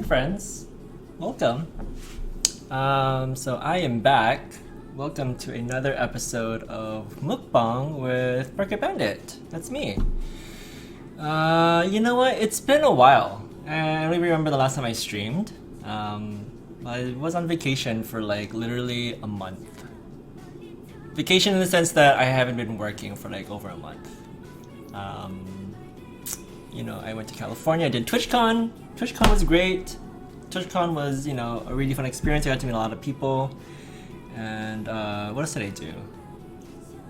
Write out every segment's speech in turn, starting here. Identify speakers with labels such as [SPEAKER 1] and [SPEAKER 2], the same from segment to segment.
[SPEAKER 1] Hey friends, welcome. So I am back. Welcome to another episode of Mukbang with Parker Bandit. That's me. You know what? It's been a while. I don't even remember the last time I streamed. I was on vacation for like literally a month. Vacation in the sense that I haven't been working for like over a month. I went to California, I did TwitchCon. TwitchCon was great. TwitchCon was, a really fun experience. I got to meet a lot of people. And what else did I do?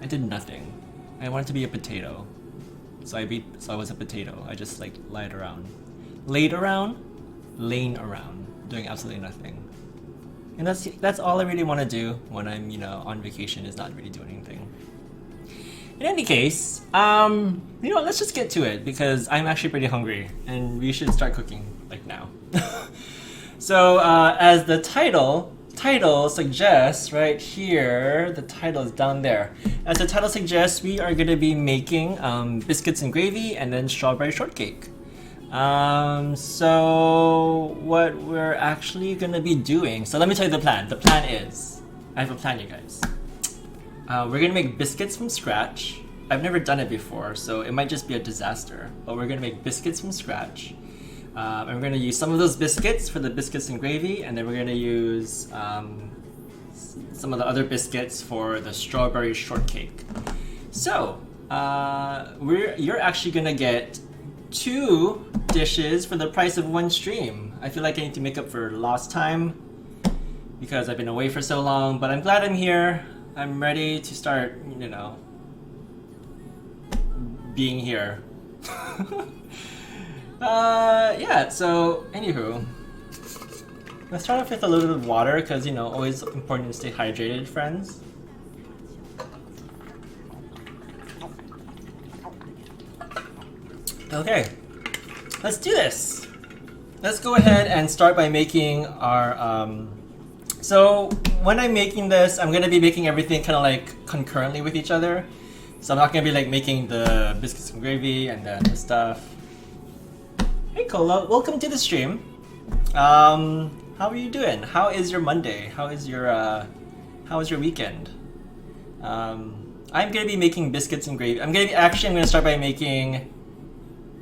[SPEAKER 1] I did nothing. I wanted to be a potato. So I was a potato. I just like laying around, doing absolutely nothing. And that's all I really want to do when I'm, on vacation, is not really doing anything. In any case, let's just get to it because I'm actually pretty hungry and we should start cooking like now. So as the title suggests, right here, the title is down there. As the title suggests, we are going to be making biscuits and gravy and then strawberry shortcake. So what we're actually going to be doing, so let me tell you the plan. The plan is, I have a plan, you guys. We're gonna make biscuits from scratch. I've never done it before, so it might just be a disaster. But we're gonna make biscuits from scratch. And we're gonna use some of those biscuits for the biscuits and gravy, and then we're gonna use some of the other biscuits for the strawberry shortcake. So, you're actually gonna get 2 dishes for the price of 1 stream. I feel like I need to make up for lost time because I've been away for so long, but I'm glad I'm here. I'm ready to start, being here. So, anywho. Let's start off with a little bit of water, because, always important to stay hydrated, friends. Okay, let's do this. Let's go ahead and start by making our, So when I'm making this, I'm gonna be making everything kind of like concurrently with each other. So I'm not gonna be like making the biscuits and gravy and then the stuff. Hey Cola, welcome to the stream. How are you doing? How is your Monday? How was your weekend? I'm gonna be making biscuits and gravy. I'm gonna start by making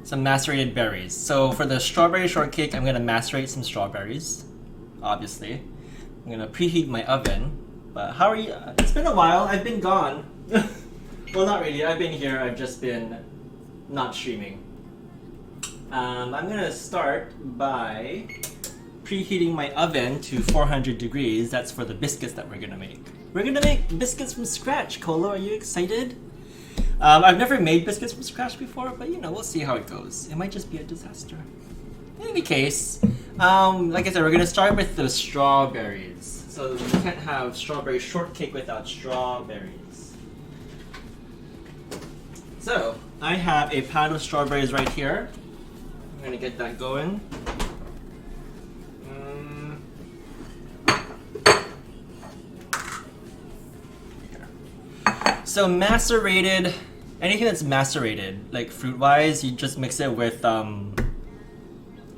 [SPEAKER 1] some macerated berries. So for the strawberry shortcake, I'm gonna macerate some strawberries, obviously. I'm gonna preheat my oven. But how are you? It's been a while. I've been gone. Well, not really. I've been here. I've just been not streaming. I'm gonna start by preheating my oven to 400 degrees. That's for the biscuits that we're gonna make. We're gonna make biscuits from scratch. Colo, are you excited? I've never made biscuits from scratch before, but we'll see how it goes. It might just be a disaster. In any case, like I said, we're gonna start with the strawberries. So you can't have strawberry shortcake without strawberries. So I have a pound of strawberries right here. I'm gonna get that going. So macerated, anything that's macerated, like fruit-wise, you just mix it with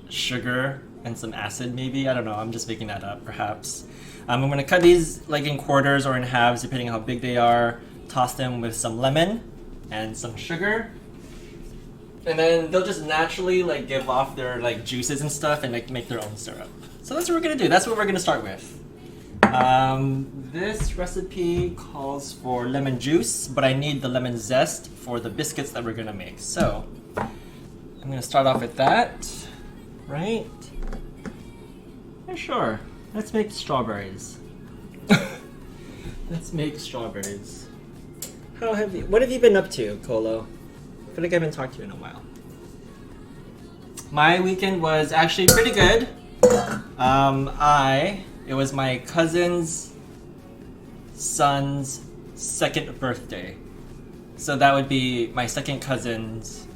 [SPEAKER 1] sugar and some acid maybe. I don't know, I'm just making that up perhaps. I'm going to cut these like in quarters or in halves depending on how big they are. Toss them with some lemon and some sugar. And then they'll just naturally like give off their like juices and stuff and like make their own syrup. So that's what we're going to do. That's what we're going to start with. This recipe calls for lemon juice, but I need the lemon zest for the biscuits that we're going to make. So I'm going to start off with that. Right? Yeah, sure. Let's make strawberries. Let's make strawberries. What have you been up to, Colo? I feel like I haven't talked to you in a while. My weekend was actually pretty good. It was my cousin's son's 2nd birthday. So that would be my second cousin's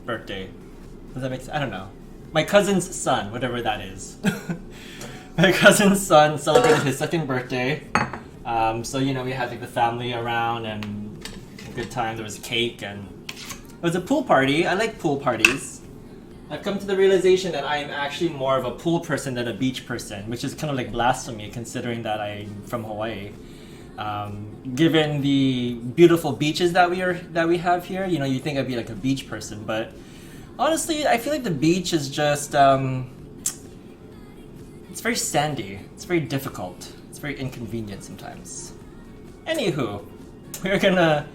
[SPEAKER 1] birthday. Does that make sense? I don't know. My cousin's son, whatever that is. My cousin's son celebrated his 2nd birthday. So, we had like the family around and a good time. There was cake and it was a pool party. I like pool parties. I've come to the realization that I am actually more of a pool person than a beach person, which is kind of like blasphemy considering that I'm from Hawaii. Given the beautiful beaches that we have here, you know, you think I'd be like a beach person, but honestly, I feel like the beach is just it's very sandy. It's very difficult. It's very inconvenient sometimes. Anywho, we're gonna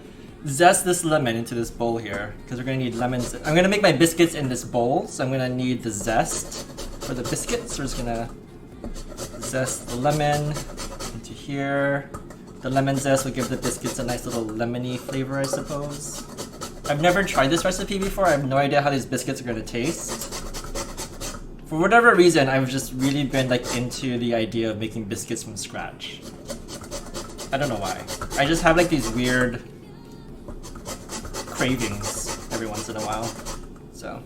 [SPEAKER 1] zest this lemon into this bowl here because we're gonna need lemons. I'm gonna make my biscuits in this bowl, so I'm gonna need the zest for the biscuits. We're just gonna zest the lemon into here. The lemon zest will give the biscuits a nice little lemony flavor, I suppose. I've never tried this recipe before. I have no idea how these biscuits are gonna taste. For whatever reason, I've just really been like into the idea of making biscuits from scratch. I don't know why. I just have like these weird cravings every once in a while. So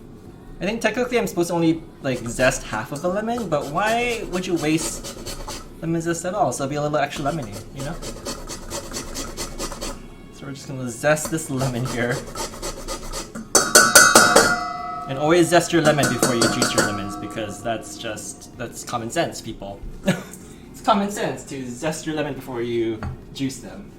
[SPEAKER 1] I think technically I'm supposed to only like zest half of the lemon, but why would you waste lemon zest at all? So it'll be a little extra lemony, you know? So we're just gonna zest this lemon here. And always zest your lemon before you juice your lemons, because that's common sense, people. It's common sense to zest your lemon before you juice them.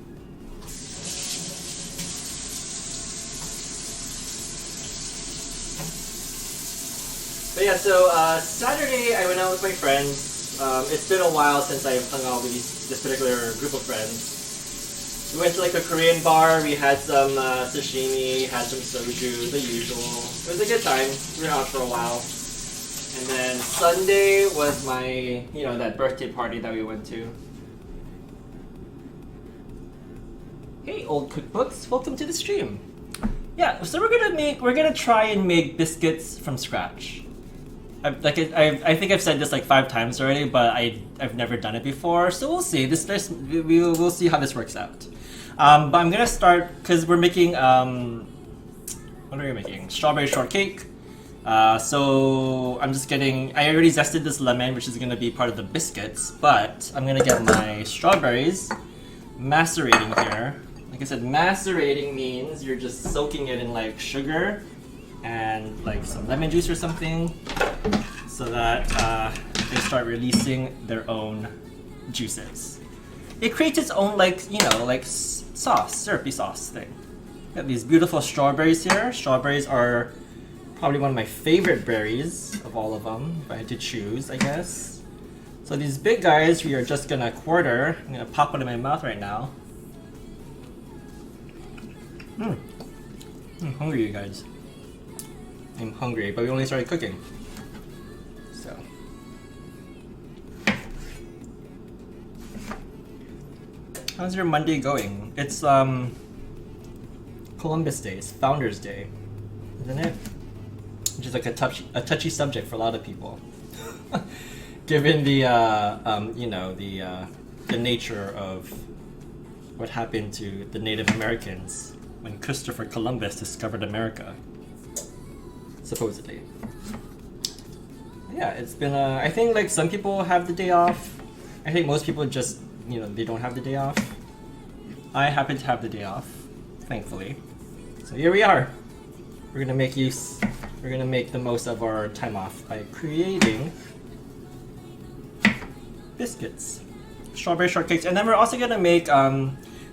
[SPEAKER 1] But yeah, so Saturday I went out with my friends. It's been a while since I've hung out with this particular group of friends. We went to like a Korean bar, we had some sashimi, had some soju, the usual. It was a good time. We were out for a while. And then Sunday was my, you know, that birthday party that we went to. Hey, old cookbooks, welcome to the stream. Yeah, so we're gonna try and make biscuits from scratch. I think I've said this like 5 times already, but I've never done it before, so we'll see. We'll see how this works out. But I'm gonna start because we're making what are we making? Strawberry shortcake. So I already zested this lemon, which is gonna be part of the biscuits, but I'm gonna get my strawberries macerating here. Like I said, macerating means you're just soaking it in like sugar and like some lemon juice or something, so that they start releasing their own juices. It creates its own like, you know, like sauce, syrupy sauce thing. Got these beautiful strawberries here. Strawberries are probably one of my favorite berries of all of them, if I had to choose, I guess. So these big guys we are just gonna quarter. I'm gonna pop one in my mouth right now. I'm hungry, you guys. I'm hungry, but we only started cooking. So. How's your Monday going? It's Columbus Day, it's Founders Day, isn't it? Which is like a touchy subject for a lot of people. Given the you know, the nature of what happened to the Native Americans when Christopher Columbus discovered America, supposedly. Yeah, it's been I think like some people have the day off. I think most people just, you know, they don't have the day off. I happen to have the day off, thankfully. So here we are. We're gonna make the most of our time off by creating biscuits, strawberry shortcakes, and then we're also gonna make.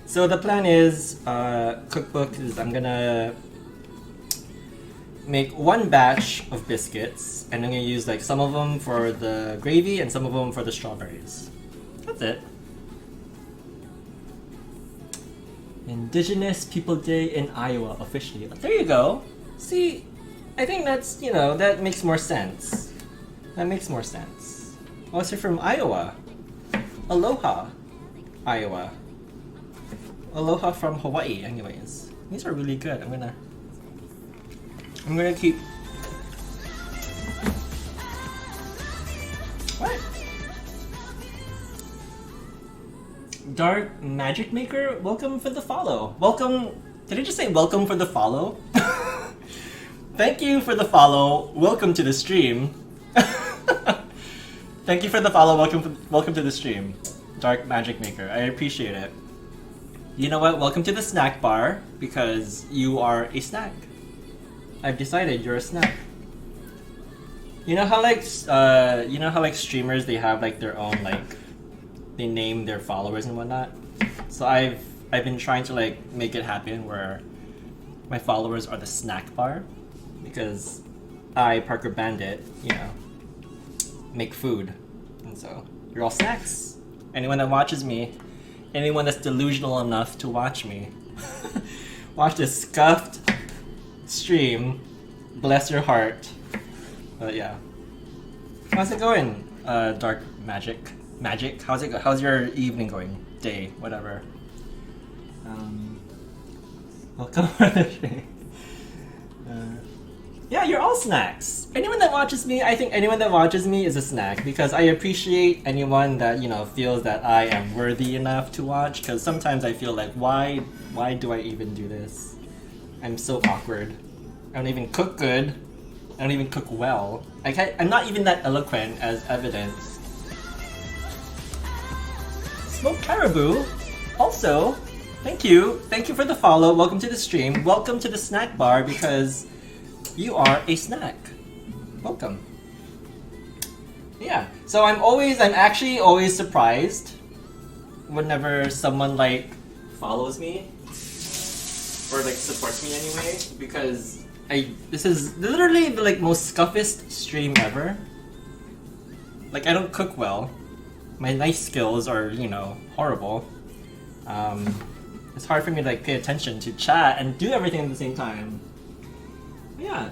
[SPEAKER 1] So the plan is, cookbook is I'm gonna make one batch of biscuits, and I'm gonna use like some of them for the gravy and some of them for the strawberries. That's it. Indigenous People Day in Iowa officially. There you go. See, I think that's, you know, that makes more sense. That makes more sense. Also from Iowa. Aloha, Iowa. Aloha from Hawaii, anyways. These are really good. I'm gonna keep. What? Dark Magic Maker, welcome for the follow. Welcome. Did I just say welcome for the follow? Thank you for the follow. Welcome to the stream. Thank you for the follow. Welcome to the stream, Dark Magic Maker. I appreciate it. You know what? Welcome to the snack bar, because you are a snack. I've decided you're a snack. You know how like streamers, they have like their own, like they name their followers and whatnot. So I've been trying to like make it happen where my followers are the snack bar, because I, Parker Bandit, make food, and so you're all snacks. Anyone that watches me, anyone that's delusional enough to watch me, watch this scuffed stream, bless your heart. But yeah, how's it going, Dark Magic? How's it go? How's your evening going? Day, whatever. Welcome to the stream. Yeah, you're all snacks. Anyone that watches me, I think anyone that watches me is a snack, because I appreciate anyone that, feels that I am worthy enough to watch, because sometimes I feel like, why do I even do this? I'm so awkward. I don't even cook good. I don't even cook well. I'm not even that eloquent as evidence. Smoked Caribou, also, thank you for the follow. Welcome to the stream. Welcome to the snack bar, because you are a snack. Welcome. Yeah, so I'm actually always surprised whenever someone like follows me or like supports me anyway, because this is literally the like most scuffest stream ever. Like, I don't cook well. My knife skills are, horrible. It's hard for me to like pay attention to chat and do everything at the same time. But yeah.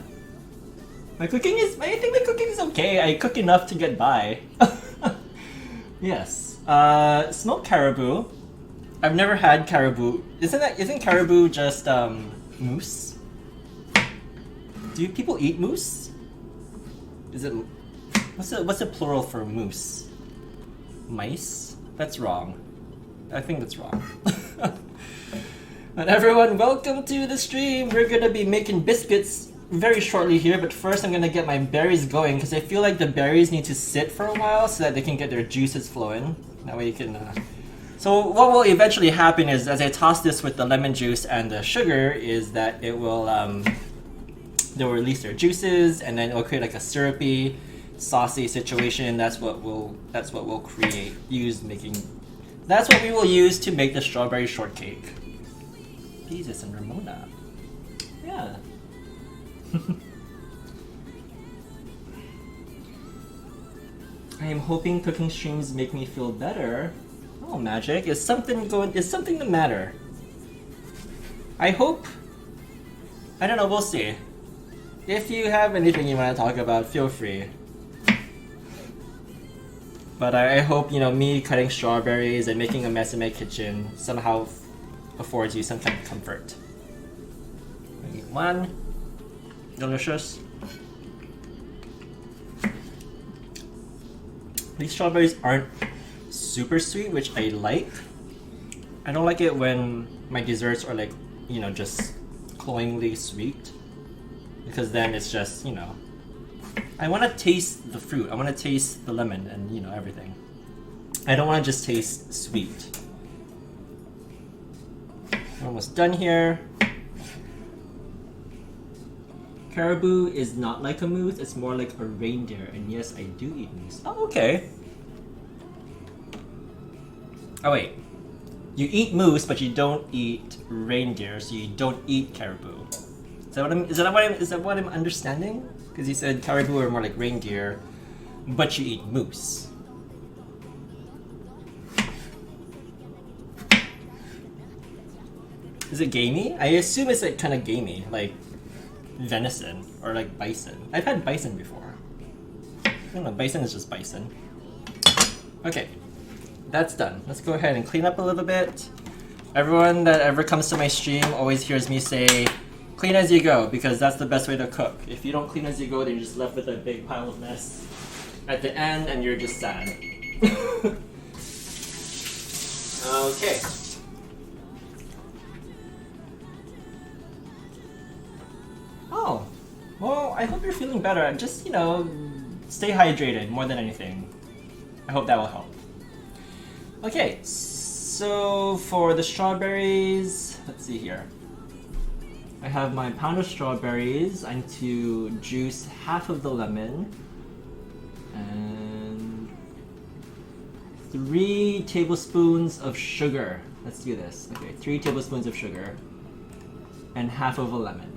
[SPEAKER 1] I think the cooking is okay. I cook enough to get by. Yes. Smoked caribou. I've never had caribou. Isn't caribou just moose? Do people eat moose? Is it what's the plural for moose? Mice? That's wrong. I think that's wrong. And everyone, welcome to the stream. We're gonna be making biscuits very shortly here, but first I'm gonna get my berries going, because I feel like the berries need to sit for a while so that they can get their juices flowing. That way you can So what will eventually happen is, as I toss this with the lemon juice and the sugar, is that it will they'll release their juices, and then it will create like a syrupy, saucy situation. That's what we'll create. That's what we will use to make the strawberry shortcake. Jesus and Ramona. Yeah. I am hoping cooking streams make me feel better. Oh, Magic, is something the matter? I hope. I don't know, we'll see. If you have anything you want to talk about, feel free. But I hope, me cutting strawberries and making a mess in my kitchen somehow affords you some kind of comfort. One. Delicious. These strawberries aren't super sweet, which I like. I don't like it when my desserts are like, just cloyingly sweet, because then it's just, I want to taste the fruit. I want to taste the lemon and, everything. I don't want to just taste sweet. We're almost done here. Caribou is not like a moose, it's more like a reindeer, and yes, I do eat moose. Oh, okay. Oh wait, you eat moose, but you don't eat reindeer, so you don't eat caribou. Is that what I'm understanding? Because you said caribou are more like reindeer, but you eat moose. Is it gamey? I assume it's like kind of gamey, like venison or like bison. I've had bison before. I don't know, bison is just bison. Okay, that's done. Let's go ahead and clean up a little bit. Everyone that ever comes to my stream always hears me say, clean as you go, because that's the best way to cook. If you don't clean as you go, then you're just left with a big pile of mess at the end, and you're just sad. Okay. Oh, well, I hope you're feeling better. Just, stay hydrated more than anything. I hope that will help. Okay, so for the strawberries, let's see here. I have my pound of strawberries. I need to juice half of the lemon. And 3 tablespoons of sugar. Let's do this. Okay, 3 tablespoons of sugar. And half of a lemon.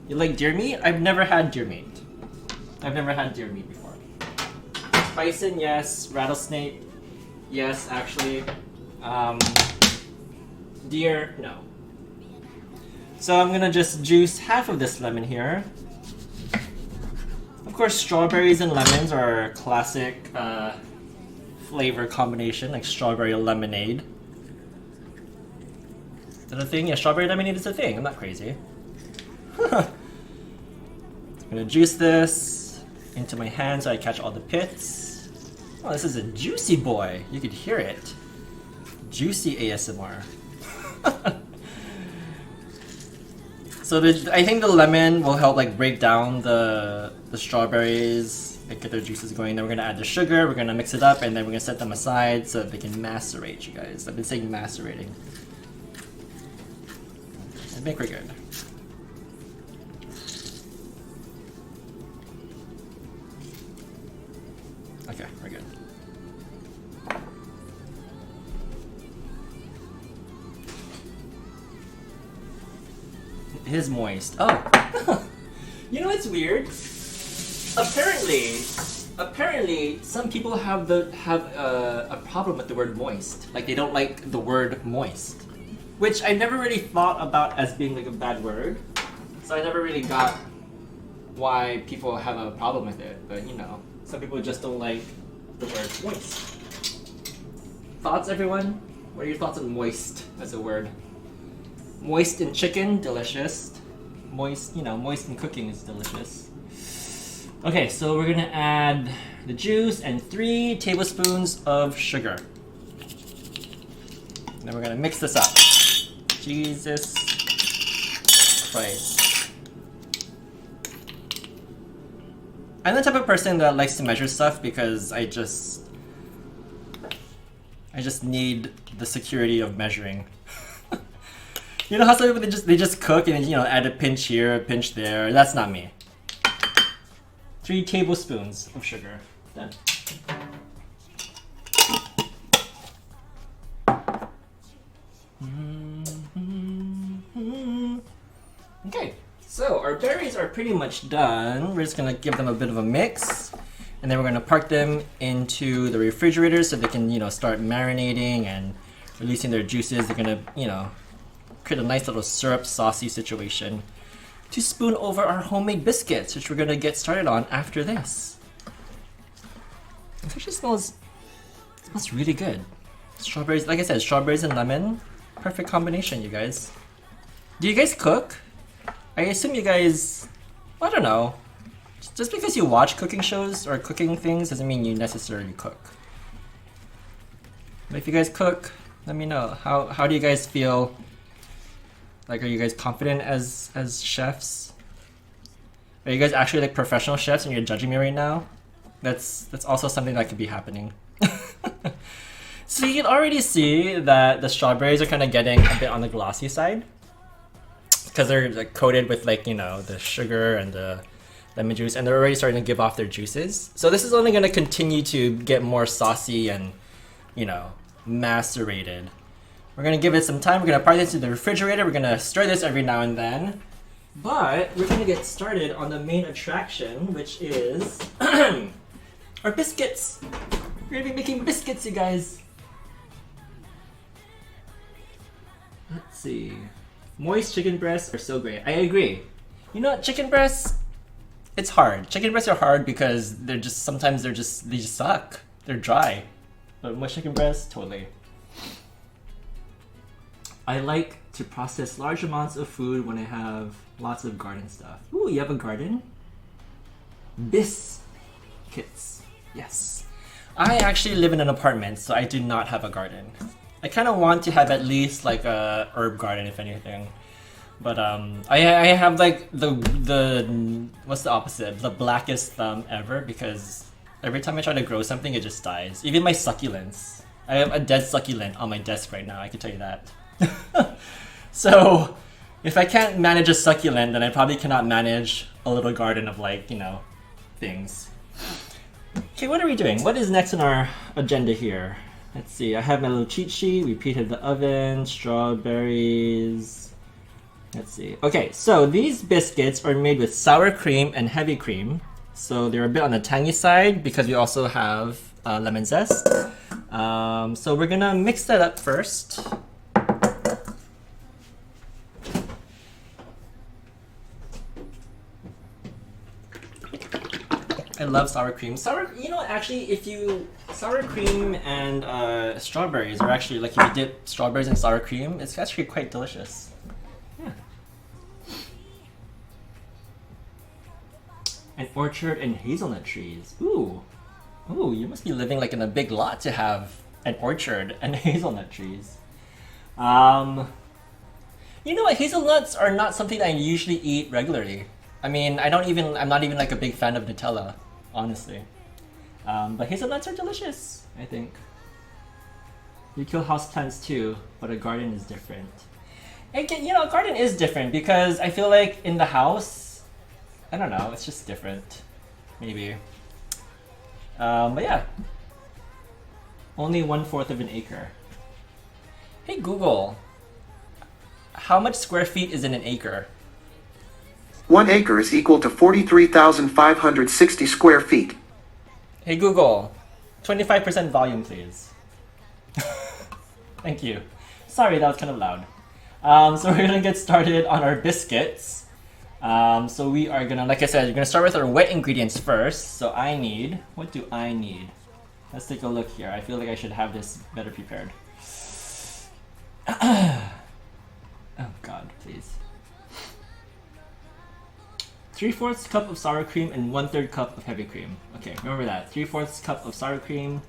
[SPEAKER 1] You like deer meat? I've never had deer meat. I've never had deer meat before. Bison, yes. Rattlesnake, yes, actually. Deer, no. So I'm gonna just juice half of this lemon here. Of course, strawberries and lemons are a classic flavor combination, like strawberry lemonade. Is that a thing? Yeah, strawberry lemonade is a thing. I'm not crazy. I'm gonna juice this into my hand so I catch all the pits. Oh, this is a juicy boy. You could hear it. Juicy ASMR. So I think the lemon will help like break down the strawberries, like get their juices going. Then we're gonna add the sugar, we're gonna mix it up, and then we're gonna set them aside so that they can macerate, you guys. I've been saying macerating. I think we're good. Okay, we're good. It is moist. Oh, you know what's weird? Apparently, some people have a problem with the word moist. Like they don't like the word moist, which I never really thought about as being like a bad word. So I never really got why people have a problem with it. But you know, some people just don't like the word moist. Thoughts, everyone? What are your thoughts on moist as a word? Moist in chicken, delicious. Moist, you know, moist in cooking is delicious. Okay, so we're gonna add the juice and 3 tablespoons of sugar. And then we're gonna mix this up. Jesus Christ. I'm the type of person that likes to measure stuff because I just need the security of measuring. You know how some people they just cook and, you know, add a pinch here, a pinch there. That's not me. 3 tablespoons of sugar. Done. Okay, so our berries are pretty much done. We're just gonna give them a bit of a mix, and then we're gonna park them into the refrigerator so they can, you know, start marinating and releasing their juices. They're gonna, you know, create a nice little syrup saucy situation to spoon over our homemade biscuits, which we're gonna get started on after this. It actually smells really good. Strawberries, like I said, strawberries and lemon, perfect combination, you guys. Do you guys cook? I assume you guys, I don't know. Just because you watch cooking shows or cooking things doesn't mean you necessarily cook. But if you guys cook, let me know. How do you guys feel? Like, are you guys confident as chefs? Are you guys actually like professional chefs and you're judging me right now? That's also something that could be happening. So you can already see that the strawberries are kind of getting a bit on the glossy side because they're like coated with, like, you know, the sugar and the lemon juice, and they're already starting to give off their juices. So this is only going to continue to get more saucy and, you know, macerated. We're gonna give it some time. We're gonna park this in the refrigerator. We're gonna stir this every now and then. But we're gonna get started on the main attraction, which is our biscuits. We're gonna be making biscuits, you guys. Let's see. Moist chicken breasts are so great. I agree. You know what, chicken breasts, it's hard. Chicken breasts are hard because they're just, sometimes they just suck. They're dry. But moist chicken breasts, totally. I like to process large amounts of food when I have lots of garden stuff. Ooh, you have a garden? Biscuits. Yes. I actually live in an apartment, so I do not have a garden. I kind of want to have at least like a herb garden, if anything. But I have like the what's the opposite? The blackest thumb ever, because every time I try to grow something, it just dies. Even my succulents. I have a dead succulent on my desk right now, I can tell you that. So, if I can't manage a succulent, then I probably cannot manage a little garden of, like, you know, things. Okay, what are we doing? What is next on our agenda here? Let's see, I have my little cheat sheet. We preheated the oven, strawberries. Let's see. Okay, so these biscuits are made with sour cream and heavy cream. So they're a bit on the tangy side because we also have lemon zest. So we're gonna mix that up first. I love sour cream. You know, actually, sour cream and strawberries are actually, like, if you dip strawberries in sour cream, it's actually quite delicious. Yeah. An orchard and hazelnut trees. Ooh. Ooh, you must be living like in a big lot to have an orchard and hazelnut trees. You know what? Hazelnuts are not something I usually eat regularly. I mean, I'm not even like a big fan of Nutella, honestly. But hazelnuts are delicious, I think. You kill houseplants too, but a garden is different. Again, you know, a garden is different because I feel like in the house, I don't know, it's just different. Maybe. But yeah. Only 1/4 of an acre. Hey Google, how much square feet is in an acre?
[SPEAKER 2] 1 acre is equal to 43,560 square feet.
[SPEAKER 1] Hey Google, 25% volume please. Thank you. Sorry, that was kind of loud. So we're gonna get started on our biscuits. So we are gonna, like I said, we're gonna start with our wet ingredients first. So what do I need? Let's take a look here. I feel like I should have this better prepared. Oh God, please. 3/4 cup of sour cream and 1/3 cup of heavy cream. Okay, remember that. 3/4 cup of sour cream,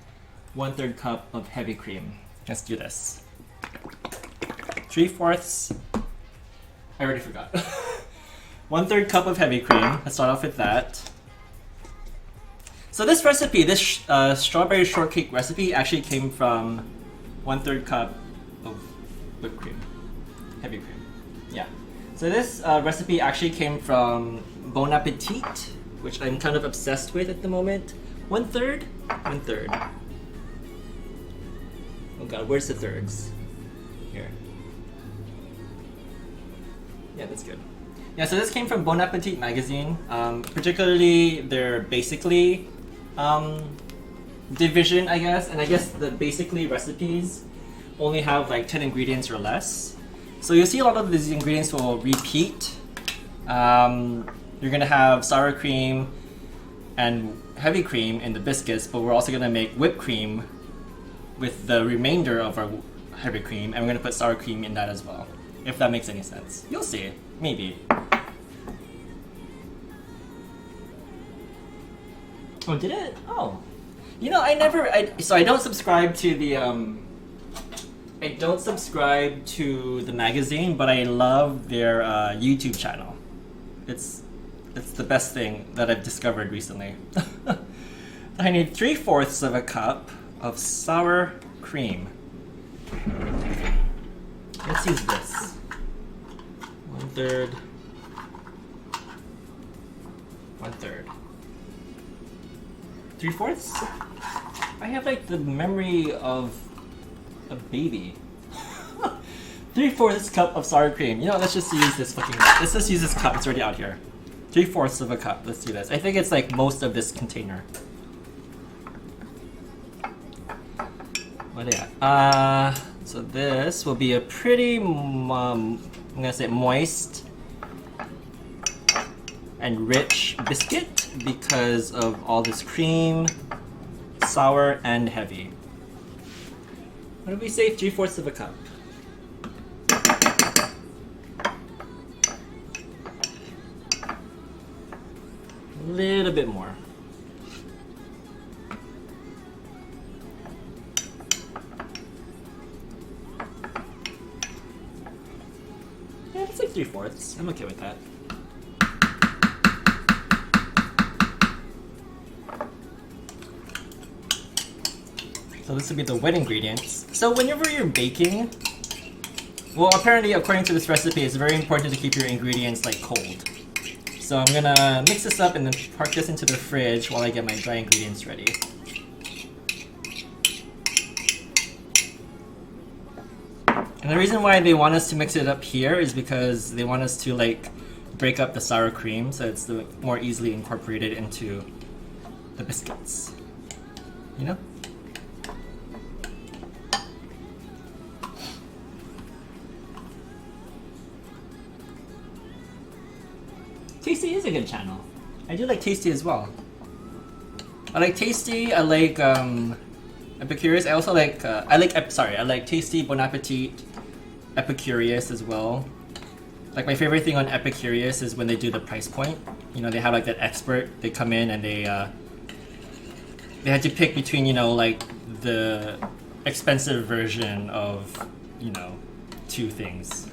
[SPEAKER 1] 1/3 cup of heavy cream. Let's do this. 3/4. I already forgot. 1/3 cup of heavy cream. Let's start off with that. So this recipe, this strawberry shortcake recipe, actually came from 1/3 cup of whipped cream, heavy cream. Yeah. So this recipe actually came from Bon Appetit, which I'm kind of obsessed with at the moment. 1/3, 1/3. Oh God, where's the thirds? Here. Yeah, that's good. Yeah, so this came from Bon Appetit magazine, particularly their Basically division, I guess. And I guess the Basically recipes only have like 10 ingredients or less. So you'll see a lot of these ingredients will repeat. You're gonna have sour cream and heavy cream in the biscuits, but we're also gonna make whipped cream with the remainder of our heavy cream, and we're gonna put sour cream in that as well. If that makes any sense. You'll see. Maybe. Oh, did it? Oh. You know, so I don't subscribe to the, I don't subscribe to the magazine, but I love their YouTube channel. It's the best thing that I've discovered recently. I need 3/4 of a cup of sour cream. Let's use this. 1/3. 1/3. 3/4? I have like the memory of a baby. 3/4 cup of sour cream. You know, let's just use this let's just use this cup. It's already out here. 3/4 of a cup. Let's do this. I think it's like most of this container. What do you got? So this will be a pretty, I'm gonna say moist and rich biscuit because of all this cream, sour and heavy. What did we say? 3/4 of a cup. A little bit more. Yeah, it's like 3/4. I'm okay with that. So this would be the wet ingredients. So whenever you're baking, well, apparently according to this recipe, it's very important to keep your ingredients like cold. so I'm gonna mix this up and then park this into the fridge while I get my dry ingredients ready. And the reason why they want us to mix it up here is because they want us to like break up the sour cream so it's more easily incorporated into the biscuits. You know? Tasty is a good channel. I do like Tasty as well. I like Tasty, I like Epicurious. I also like I like Tasty, Bon Appetit, Epicurious as well. Like my favorite thing on Epicurious is when they do the price point. You know, they have like that expert. They come in and they had to pick between, you know, like the expensive version of, you know, two things.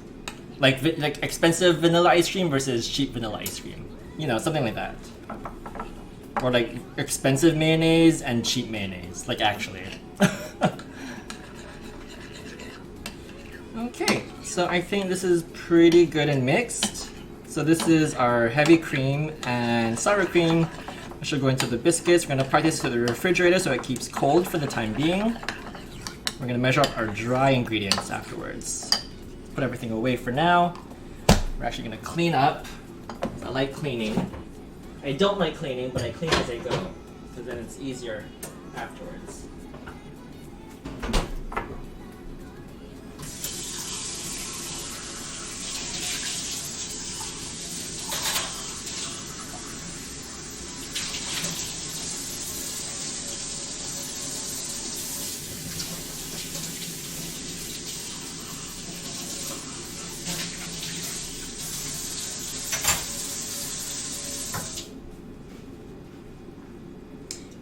[SPEAKER 1] Like expensive vanilla ice cream versus cheap vanilla ice cream. You know, something like that. Or like expensive mayonnaise and cheap mayonnaise. Like actually. Okay, so I think this is pretty good and mixed. So this is our heavy cream and sour cream. I should go into the biscuits. We're gonna park this to the refrigerator so it keeps cold for the time being. We're gonna measure up our dry ingredients afterwards. Put everything away for now. We're actually gonna clean up. I like cleaning. I don't like cleaning, but I clean as I go, because then it's easier afterwards.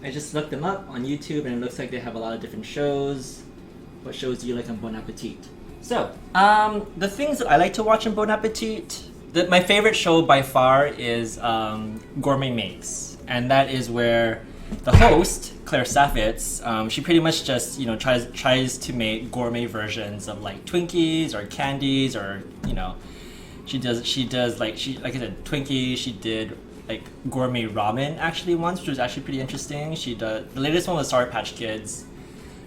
[SPEAKER 1] I just looked them up on YouTube and it looks like they have a lot of different shows. What shows do you like on Bon Appetit? So, the things that I like to watch on Bon Appetit, my favorite show by far is Gourmet Makes. And that is where the host, Claire Saffitz, she pretty much just, you know, tries to make gourmet versions of like Twinkies or candies or, you know, she does like I said, Twinkies, she did like gourmet ramen actually once, which was actually pretty interesting. The latest one was Sour Patch Kids.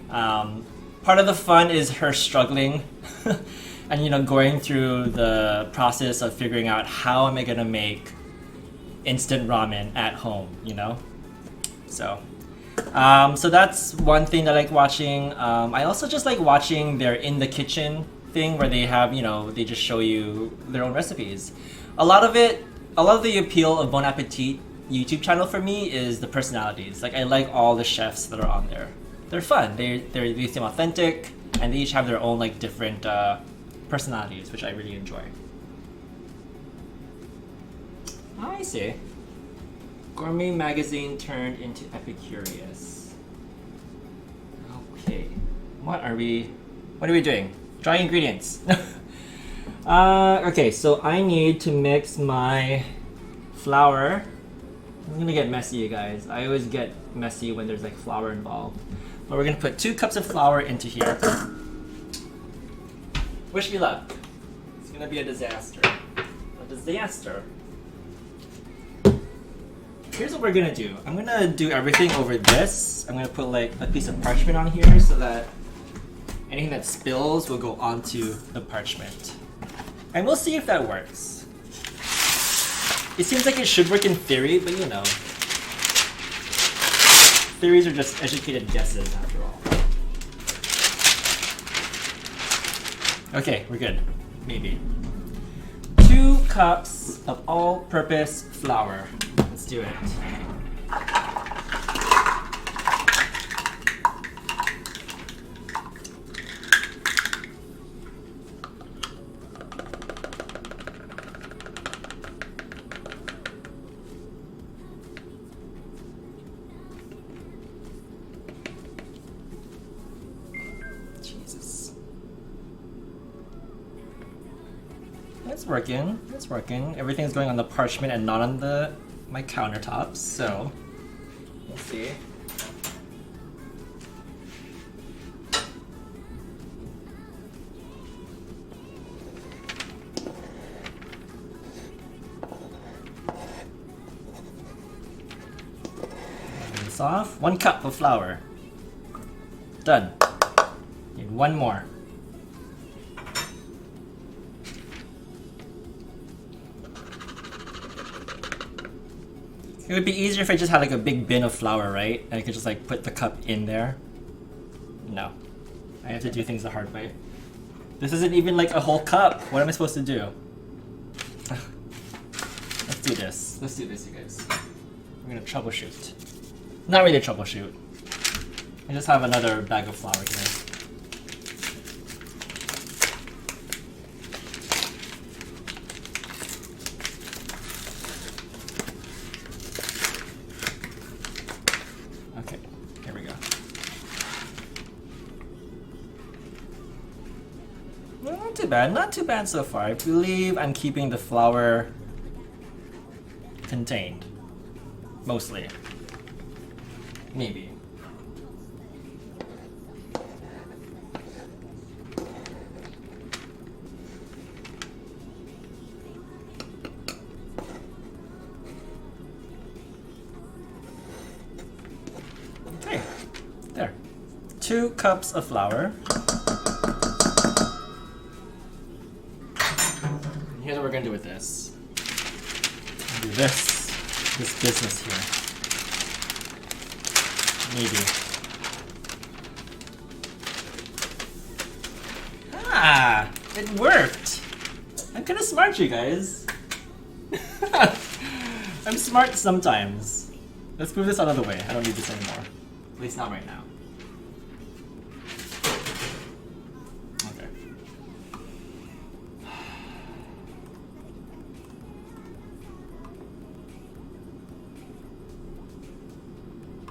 [SPEAKER 1] Part of the fun is her struggling and, you know, going through the process of figuring out how am I gonna make instant ramen at home, you know? So that's one thing that I like watching. I also just like watching their in the kitchen thing where they have, you know, they just show you their own recipes. A lot of the appeal of Bon Appetit YouTube channel for me is the personalities. Like I like all the chefs that are on there. They're fun. They seem authentic, and they each have their own like different personalities, which I really enjoy. I see. Gourmet magazine turned into Epicurious. Okay, what are we doing? Dry ingredients. Okay, so I need to mix my flour. I'm gonna get messy, you guys. I always get messy when there's like flour involved. But we're gonna put 2 cups of flour into here. Wish me luck. It's gonna be a disaster. A disaster. Here's what we're gonna do. I'm gonna do everything over this. I'm gonna put like a piece of parchment on here so that anything that spills will go onto the parchment. And we'll see if that works. It seems like it should work in theory, but you know. Theories are just educated guesses after all. Okay, we're good. Maybe. 2 cups of all-purpose flour. Let's do it. It's working. It's working. Everything's going on the parchment and not on my countertops. So we'll see. this off. 1 cup of flour. Done. Need 1 more. It would be easier if I just had like a big bin of flour, right? And I could just like put the cup in there. No. I have to do things the hard way. This isn't even like a whole cup. What am I supposed to do? Let's do this. Let's do this, you guys. We're gonna troubleshoot. Not really troubleshoot. I just have another bag of flour here. Okay, here we go. Well, not too bad so far. I believe I'm keeping the flour contained. Mostly. Maybe. Okay, there. 2 cups of flour. And here's what we're gonna do with this. Do this business here. Maybe. Ah, it worked. I'm kind of smart, you guys. I'm smart sometimes. Let's move this out of the way. I don't need this anymore. At least not right now. Okay.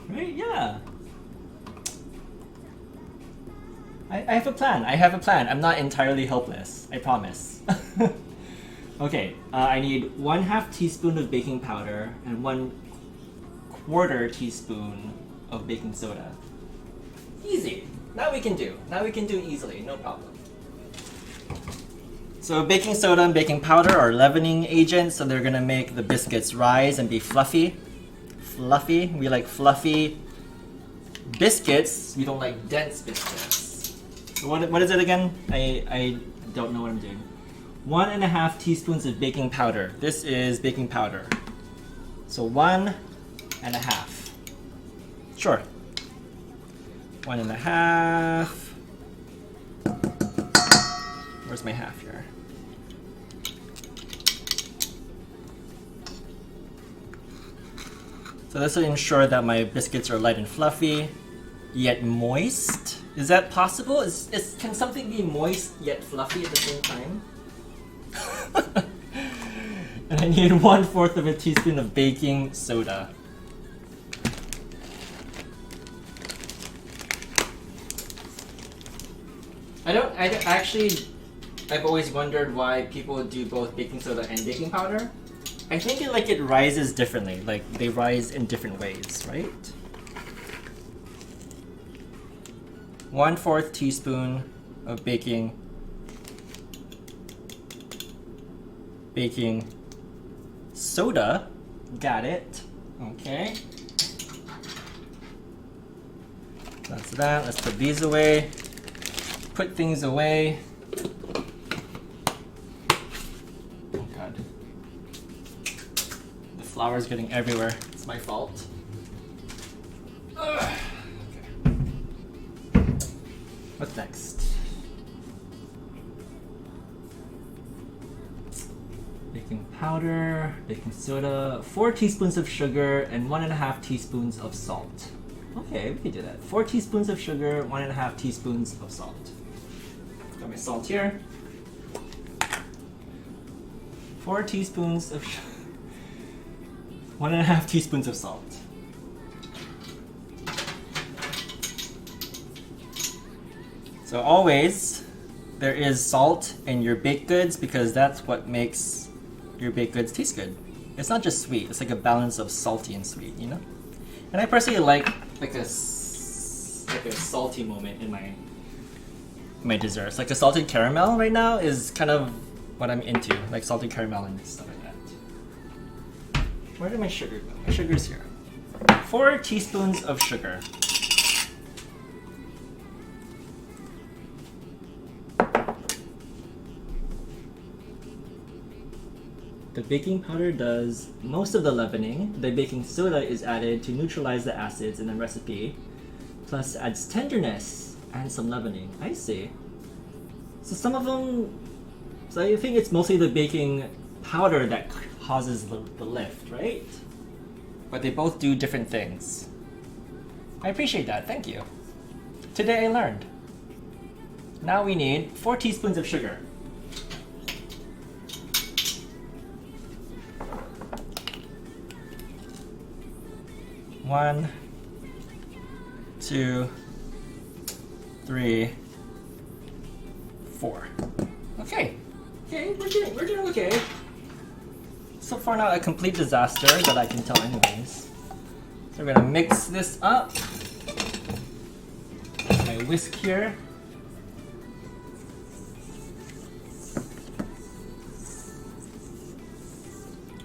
[SPEAKER 1] Right? Yeah. I have a plan. I have a plan. I'm not entirely helpless. I promise. Okay. I need 1/2 teaspoon of baking powder and 1/4 teaspoon of baking soda. Easy. Now we can do. Now we can do easily. No problem. So baking soda and baking powder are leavening agents, so they're gonna make the biscuits rise and be fluffy. Fluffy. We like fluffy biscuits. We don't like dense biscuits. So what is it again? I don't know what I'm doing. 1.5 teaspoons of baking powder. This is baking powder. So 1.5. Sure. 1.5. Where's my half here? So this will ensure that my biscuits are light and fluffy, yet moist. Is that possible? Can something be moist yet fluffy at the same time? And I need 1/4 of a teaspoon of baking soda. I've always wondered why people do both baking soda and baking powder. I think it rises differently, like they rise in different ways, right? 1/4 teaspoon of baking soda. Got it. Okay. That's that. Let's put these away. Put things away. Oh god. The flour is getting everywhere. It's my fault. Ugh. Okay. What's next? Baking powder, baking soda, 4 teaspoons of sugar, and 1.5 teaspoons of salt. Okay, we can do that. 4 teaspoons of sugar, 1.5 teaspoons of salt. Got my salt here. 4 teaspoons of 1.5 teaspoons of salt. So always, there is salt in your baked goods because that's what makes your baked goods taste good. It's not just sweet, it's like a balance of salty and sweet, you know? And I personally like a salty moment in my desserts. Like a salted caramel right now is kind of what I'm into, like salted caramel and stuff like that. Where did my sugar go? My sugar's here. 4 teaspoons of sugar. The baking powder does most of the leavening. The baking soda is added to neutralize the acids in the recipe, plus adds tenderness and some leavening. I see. So some of them, so I think it's mostly the baking powder that causes the lift, right? But they both do different things. I appreciate that, thank you. Today I learned. Now we need 4 teaspoons of sugar. 1, 2, 3, 4. Okay. Okay, we're doing okay. So far not a complete disaster that I can tell anyways. So we're gonna mix this up. My whisk here.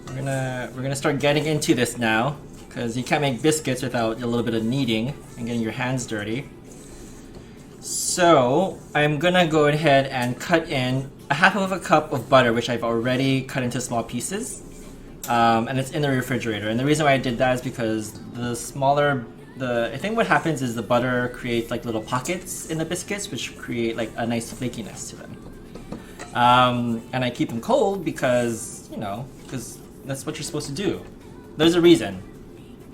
[SPEAKER 1] We're gonna start getting into this now, because you can't make biscuits without a little bit of kneading and getting your hands dirty. So I'm gonna go ahead and cut in a half of a cup of butter, which I've already cut into small pieces, and it's in the refrigerator. And the reason why I did that is because I think what happens is the butter creates like little pockets in the biscuits, which create like a nice flakiness to them. And I keep them cold because, because that's what you're supposed to do. There's a reason.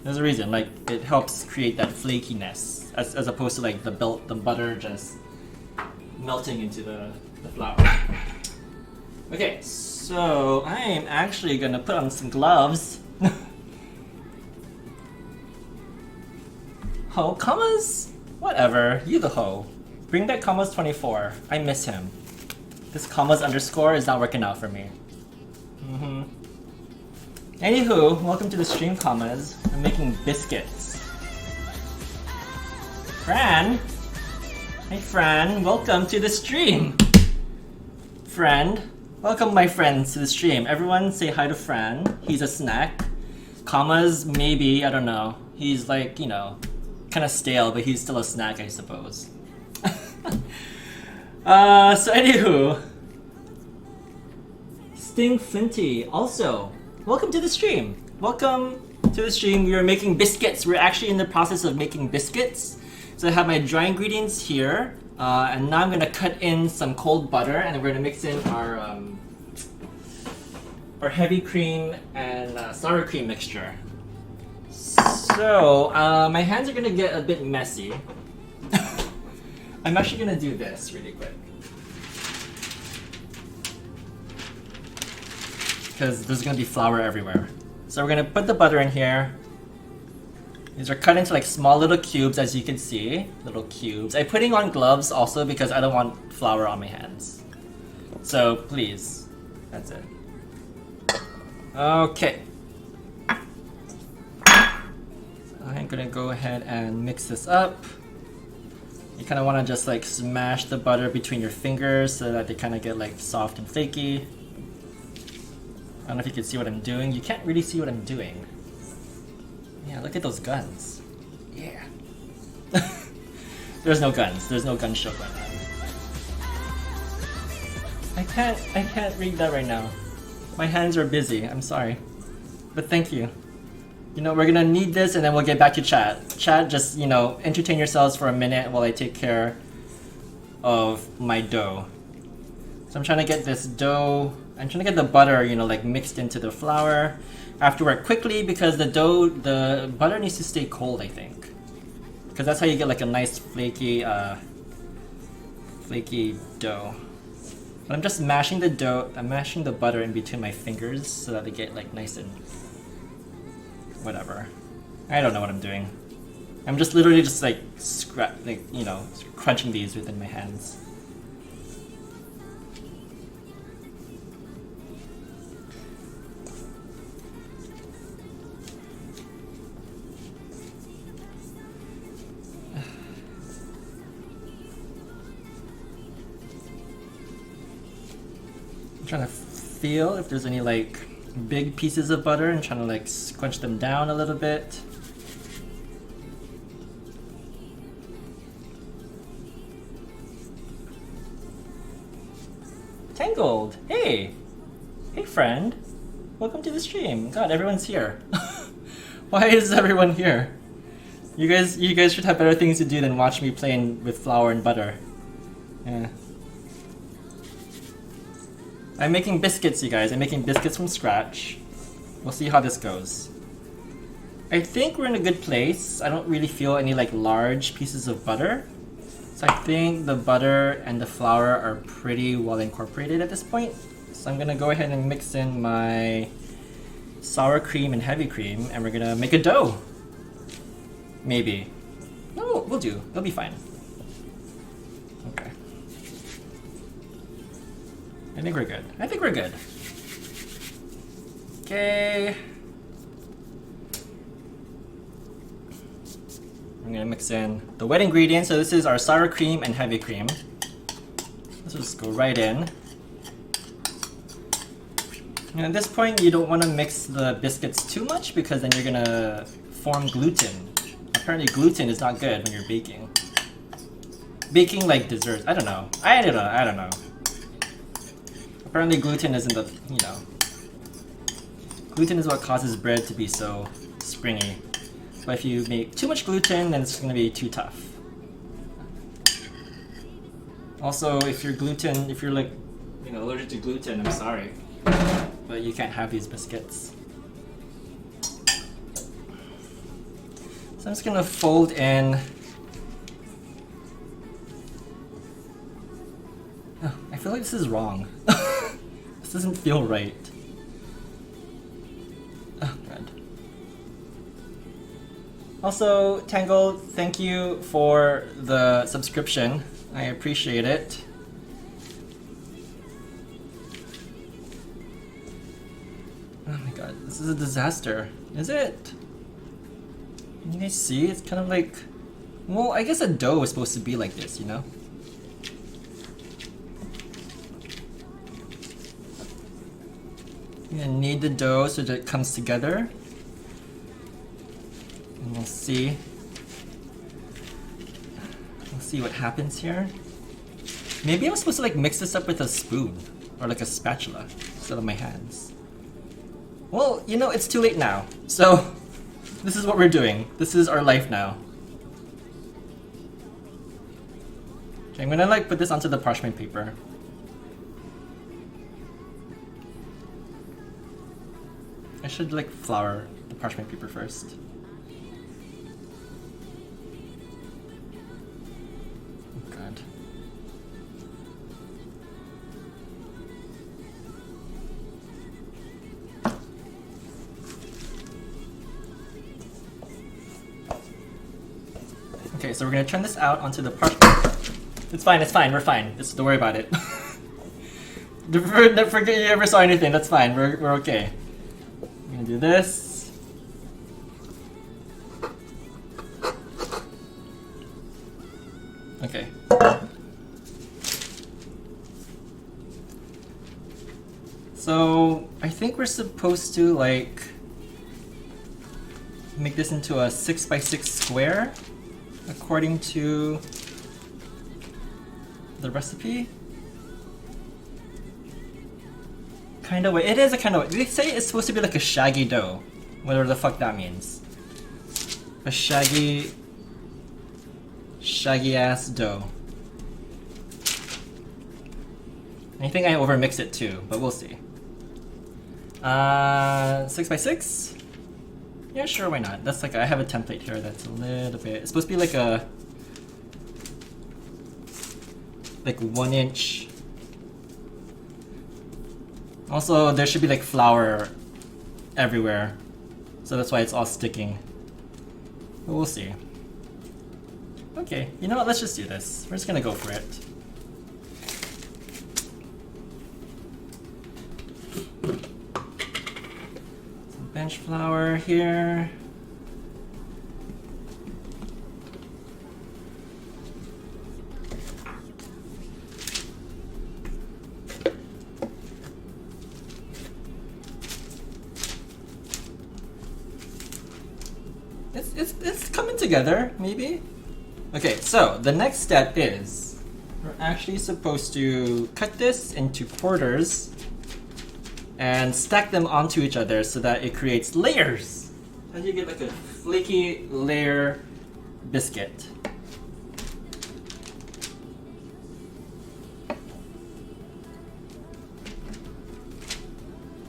[SPEAKER 1] Like it helps create that flakiness, as opposed to like the butter just melting into the flour. Okay, so I am actually gonna put on some gloves. Ho, commas? Whatever, you the ho. Bring back commas 24. I miss him. This commas underscore is not working out for me. Anywho, welcome to the stream, commas. I'm making biscuits. Fran? Hey Fran, welcome to the stream! Friend, welcome my friends to the stream. Everyone say hi to Fran. He's a snack. Commas, maybe, I don't know. He's like, kind of stale, but he's still a snack, I suppose. So anywho. Sting Flinty, also. Welcome to the stream. Welcome to the stream. We are making biscuits. We're actually in the process of making biscuits. So I have my dry ingredients here, and now I'm gonna cut in some cold butter, and then we're gonna mix in our heavy cream and sour cream mixture. So my hands are gonna get a bit messy. I'm actually gonna do this really quick, because there's gonna be flour everywhere. So we're gonna put the butter in here. These are cut into like small little cubes, as you can see. Little cubes. I'm putting on gloves also because I don't want flour on my hands. So please, that's it. Okay. So I'm gonna go ahead and mix this up. You kind of want to just like smash the butter between your fingers so that they kind of get like soft and flaky. I don't know if you can see what I'm doing. You can't really see what I'm doing. Yeah, look at those guns. Yeah. There's no guns. There's no gun show going on. I can't read that right now. My hands are busy. I'm sorry. But thank you. We're gonna need this and then we'll get back to chat. Chat, just, entertain yourselves for a minute while I take care of my dough. So I'm trying to get this dough, I'm trying to get the butter, like mixed into the flour. I have to work quickly because the butter needs to stay cold, I think. Because that's how you get like a nice flaky dough. But I'm just mashing the dough, I'm mashing the butter in between my fingers so that they get like nice and whatever. I don't know what I'm doing. I'm just literally just like crunching these within my hands. Trying to feel if there's any like big pieces of butter and trying to like scrunch them down a little bit. Tangled! Hey! Hey friend! Welcome to the stream. God, everyone's here. Why is everyone here? You guys should have better things to do than watch me playing with flour and butter. Yeah. I'm making biscuits, you guys. I'm making biscuits from scratch. We'll see how this goes. I think we're in a good place. I don't really feel any like large pieces of butter. So I think the butter and the flour are pretty well incorporated at this point. So I'm gonna go ahead and mix in my sour cream and heavy cream, and we're gonna make a dough. Maybe. No, we'll do. It'll be fine. Okay. I think we're good. I think we're good. Okay. I'm gonna mix in the wet ingredients. So this is our sour cream and heavy cream. Let's just go right in. And at this point, you don't want to mix the biscuits too much because then you're gonna form gluten. Apparently, gluten is not good when you're baking. Baking like desserts. I don't know. I don't know. Apparently, gluten isn't the, you know. Gluten is what causes bread to be so springy. But if you make too much gluten, then it's gonna be too tough. Also, if you're like, you know, allergic to gluten, I'm sorry, but you can't have these biscuits. So I'm just gonna fold in. Oh, I feel like this is wrong. This doesn't feel right. Oh god. Also, Tangled, thank you for the subscription. I appreciate it. Oh my god, this is a disaster. Is it? Can you guys see? It's kind of like... Well, I guess a dough is supposed to be like this, you know? You're gonna knead the dough so that it comes together. And we'll see. We'll see what happens here. Maybe I'm supposed to like mix this up with a spoon or like a spatula instead of my hands. Well, you know, it's too late now. So this is what we're doing. This is our life now. Okay, I'm gonna like put this onto the parchment paper. I should like flour the parchment paper first. Oh god. Okay, so we're gonna turn this out onto the parchment. It's fine, we're fine. Just don't worry about it. Forget you ever saw anything, that's fine, we're okay. I'm gonna do this. Okay. So I think we're supposed to like make this into a 6x6 square according to the recipe. Kind of way. It is a kind of way. They say it's supposed to be like a shaggy dough. Whatever the fuck that means. A shaggy ass dough. I think I overmix it too, but we'll see. 6x6? Yeah, sure, why not? That's like, I have a template here that's a little bit, it's supposed to be like a, like 1 inch. Also, there should be like flour everywhere, so that's why it's all sticking. But we'll see. Okay, you know what? Let's just do this. We're just gonna go for it. Some bench flour here. It's coming together, maybe? Okay, so the next step is we're actually supposed to cut this into quarters and stack them onto each other so that it creates layers. How do you get like a flaky layer biscuit?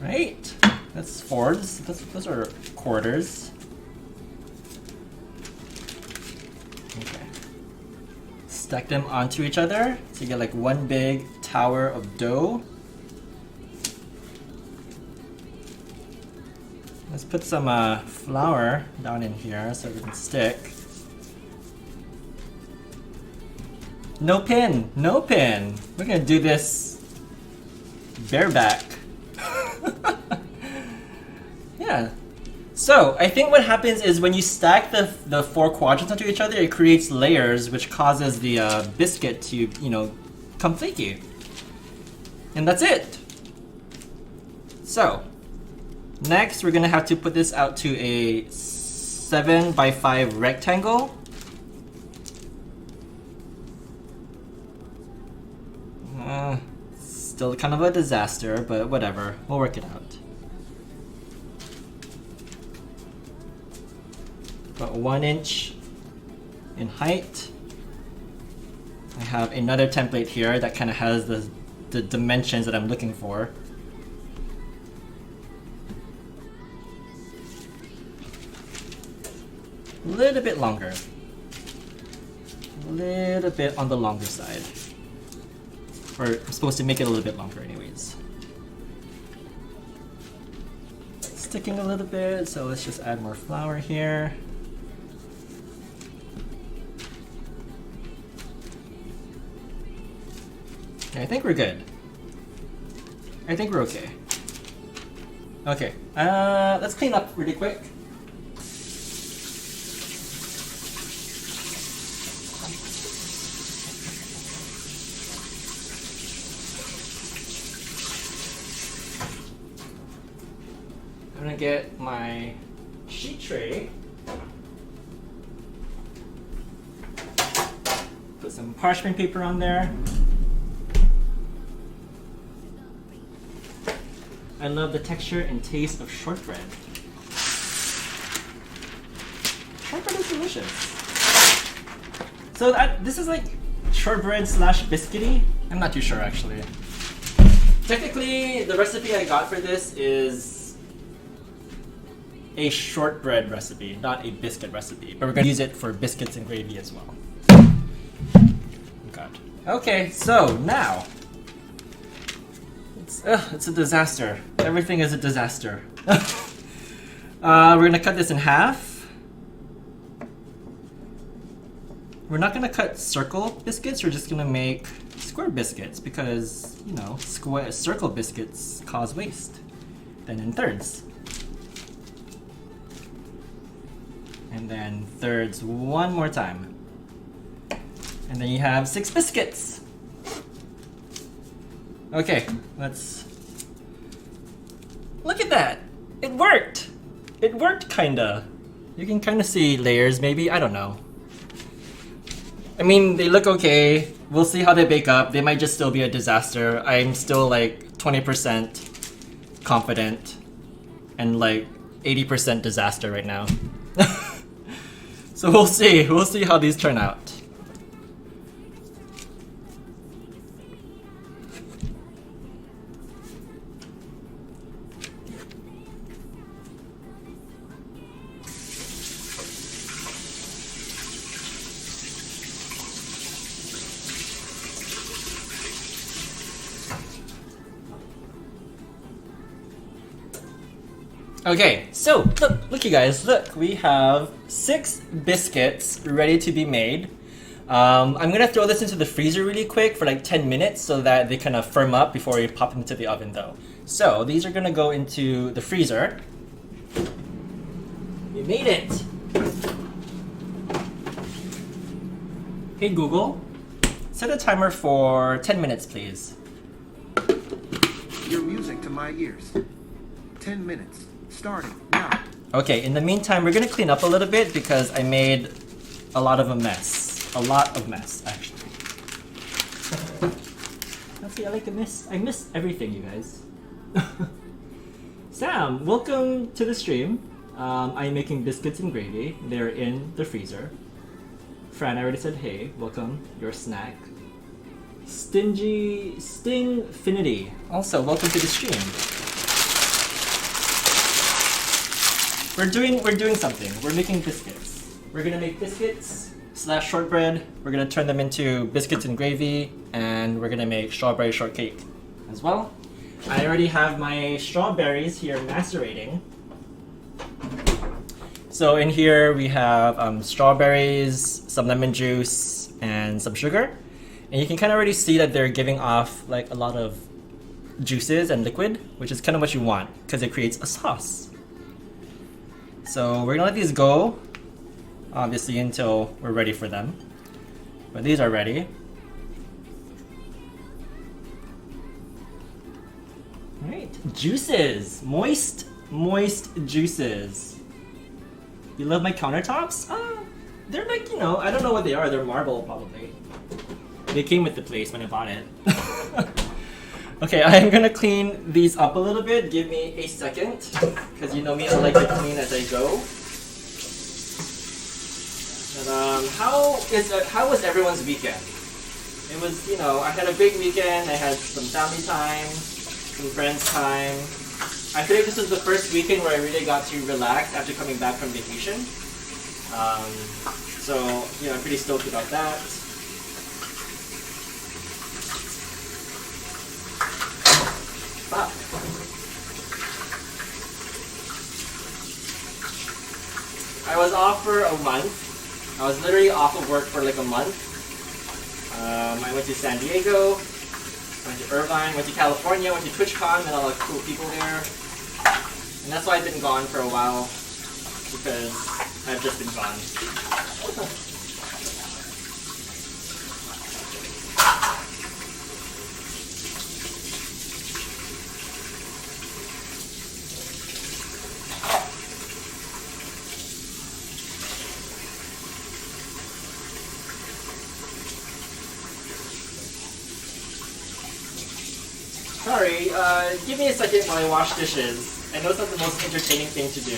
[SPEAKER 1] Right? That's fours. Those are quarters. Okay. Stack them onto each other so you get like one big tower of dough. Let's put some flour down in here so it can stick. No pin! No pin! We're gonna do this bareback. Yeah. So, I think what happens is when you stack the four quadrants onto each other, it creates layers which causes the biscuit to, you know, come flaky. And that's it! So, next we're gonna have to put this out to a 7x5 rectangle. Still kind of a disaster, but whatever. We'll work it out. About 1 inch in height. I have another template here that kind of has the dimensions that I'm looking for. A little bit longer. A little bit on the longer side. Or I'm supposed to make it a little bit longer anyways. It's sticking a little bit, so let's just add more flour here. Okay, I think we're good. I think we're okay. Okay, let's clean up really quick. I'm gonna get my sheet tray. Put some parchment paper on there. I love the texture and taste of shortbread. Shortbread is delicious. So this is like shortbread slash biscuity? I'm not too sure actually. Technically, the recipe I got for this is a shortbread recipe, not a biscuit recipe. But we're gonna use it for biscuits and gravy as well. God. Okay, so now it's a disaster. Everything is a disaster. We're gonna cut this in half. We're not gonna cut circle biscuits. We're just gonna make square biscuits because, you know, circle biscuits cause waste. Then in thirds. And then thirds one more time. And then you have 6 biscuits. Okay, let's... Look at that! It worked! It worked kinda. You can kinda see layers maybe, I don't know. I mean, they look okay. We'll see how they bake up. They might just still be a disaster. I'm still like 20% confident and like 80% disaster right now. So we'll see how these turn out. Okay, so look you guys, look, we have 6 biscuits ready to be made. I'm gonna throw this into the freezer really quick for like 10 minutes so that they kind of firm up before we pop them into the oven though. So these are gonna go into the freezer. We made it! Hey Google, set a timer for 10 minutes please.
[SPEAKER 2] You're music to my ears. 10 minutes. Starting now.
[SPEAKER 1] Okay, in the meantime, we're gonna clean up a little bit because I made a lot of mess. A lot of mess, actually. honestly, I miss everything, you guys. Sam, welcome to the stream. I'm making biscuits and gravy. They're in the freezer. Fran, I already said hey. Welcome. Your snack. Stingfinity. Also, welcome to the stream. We're doing something. We're making biscuits. We're gonna make biscuits / shortbread. We're gonna turn them into biscuits and gravy, and we're gonna make strawberry shortcake as well. I already have my strawberries here macerating. So in here we have strawberries, some lemon juice, and some sugar. And you can kind of already see that they're giving off like a lot of juices and liquid, which is kind of what you want because it creates a sauce. So we're gonna let these go, obviously, until we're ready for them. But these are ready. Alright, juices! Moist juices. You love my countertops? They're like, you know, I don't know what they are. They're marble, probably. They came with the place when I bought it. Okay, I'm gonna clean these up a little bit. Give me a second, because you know me, I like to clean as I go. But, how was everyone's weekend? It was, you know, I had a big weekend. I had some family time, some friends time. I feel like this was the first weekend where I really got to relax after coming back from vacation. So, you know, I'm pretty stoked about that. Fuck. I was off for a month. I was literally off of work for like a month. I went to San Diego, went to Irvine, went to California, went to TwitchCon, met a lot of cool people there. And that's why I've been gone for a while, because I've just been gone. Sorry, give me a second while I wash dishes. I know it's not the most entertaining thing to do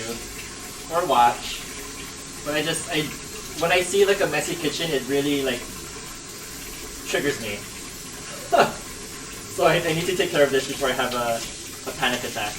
[SPEAKER 1] or watch, but when I see like a messy kitchen, it really like triggers me. So I need to take care of this before I have a panic attack.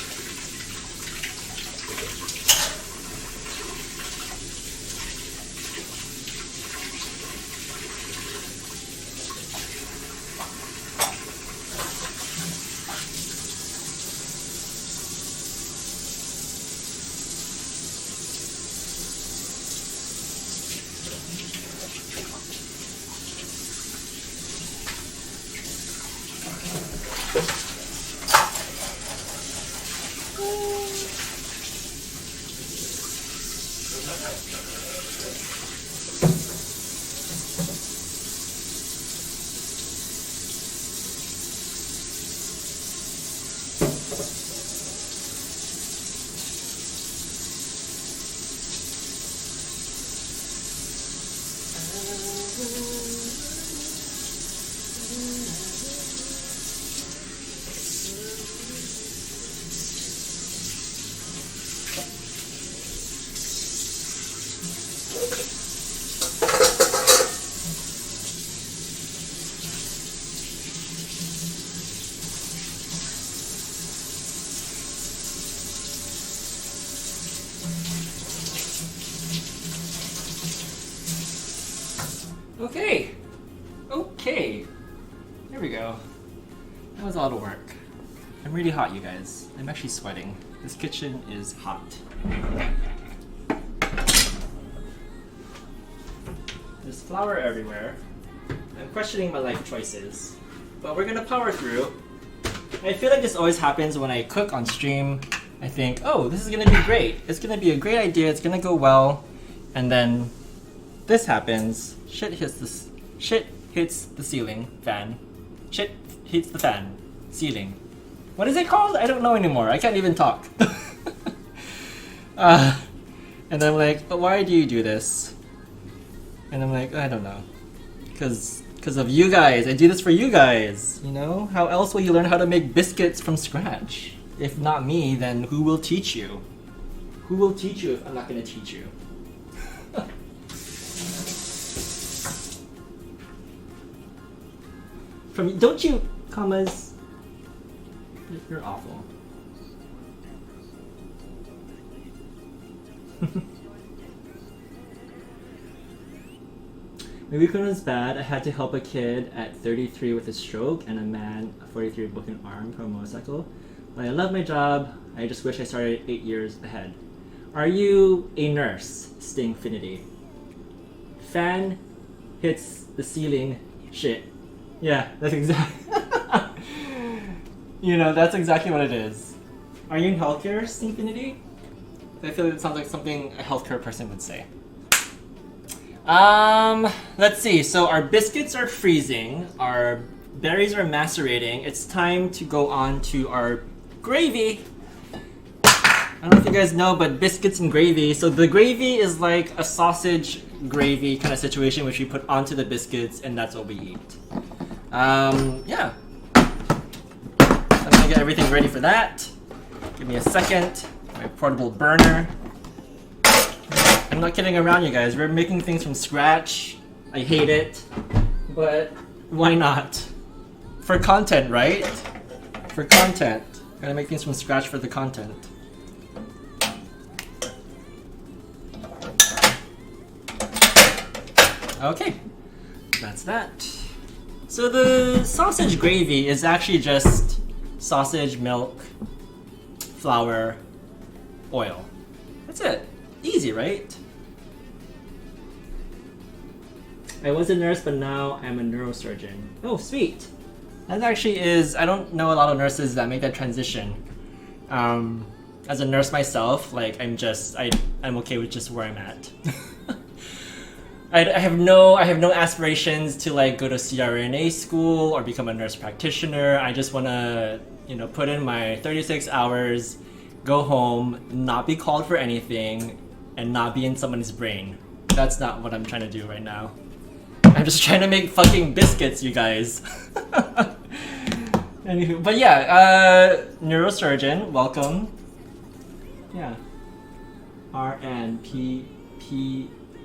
[SPEAKER 1] Okay. There we go. That was a lot of work. I'm really hot, you guys. I'm actually sweating. This kitchen is hot. There's flour everywhere. I'm questioning my life choices, but we're gonna power through. I feel like this always happens when I cook on stream. I think, oh, this is gonna be great. It's gonna be a great idea. It's gonna go well, and then this happens. Shit hits the ceiling fan. Shit hits the fan. Ceiling. What is it called? I don't know anymore. I can't even talk. And I'm like, oh, why do you do this? And I'm like, I don't know. Because Because of you guys. I do this for you guys. You know? How else will you learn how to make biscuits from scratch? If not me, then who will teach you? Who will teach you if I'm not going to teach you? Don't you, commas? You're awful. My weekend was bad. I had to help a kid at 33 with a stroke and a man at 43 with a broken arm from a motorcycle. But I love my job. I just wish I started 8 years ahead. Are you a nurse? Stingfinity. Fan hits the ceiling. Shit. Yeah, that's exactly. You know, that's exactly what it is. Are you in healthcare, Stingfinity? I feel like it sounds like something a healthcare person would say. Let's see. So our biscuits are freezing. Our berries are macerating. It's time to go on to our gravy. I don't know if you guys know, but biscuits and gravy. So the gravy is like a sausage gravy kind of situation, which we put onto the biscuits, and that's what we eat. Yeah. I'm gonna get everything ready for that. Give me a second. My portable burner. I'm not kidding around, you guys. We're making things from scratch. I hate it, but why not? For content, right? For content. Gotta make things from scratch for the content. Okay, that's that. So the sausage gravy is actually just sausage, milk, flour, oil. That's it. Easy, right? I was a nurse, but now I'm a neurosurgeon. Oh, sweet. That actually is, I don't know a lot of nurses that make that transition. As a nurse myself, like I'm okay with just where I'm at. I have no aspirations to like go to CRNA school or become a nurse practitioner. I just want to, put in my 36 hours, go home, not be called for anything, and not be in someone's brain. That's not what I'm trying to do right now. I'm just trying to make fucking biscuits, you guys. Anywho, but yeah, neurosurgeon, welcome. Yeah.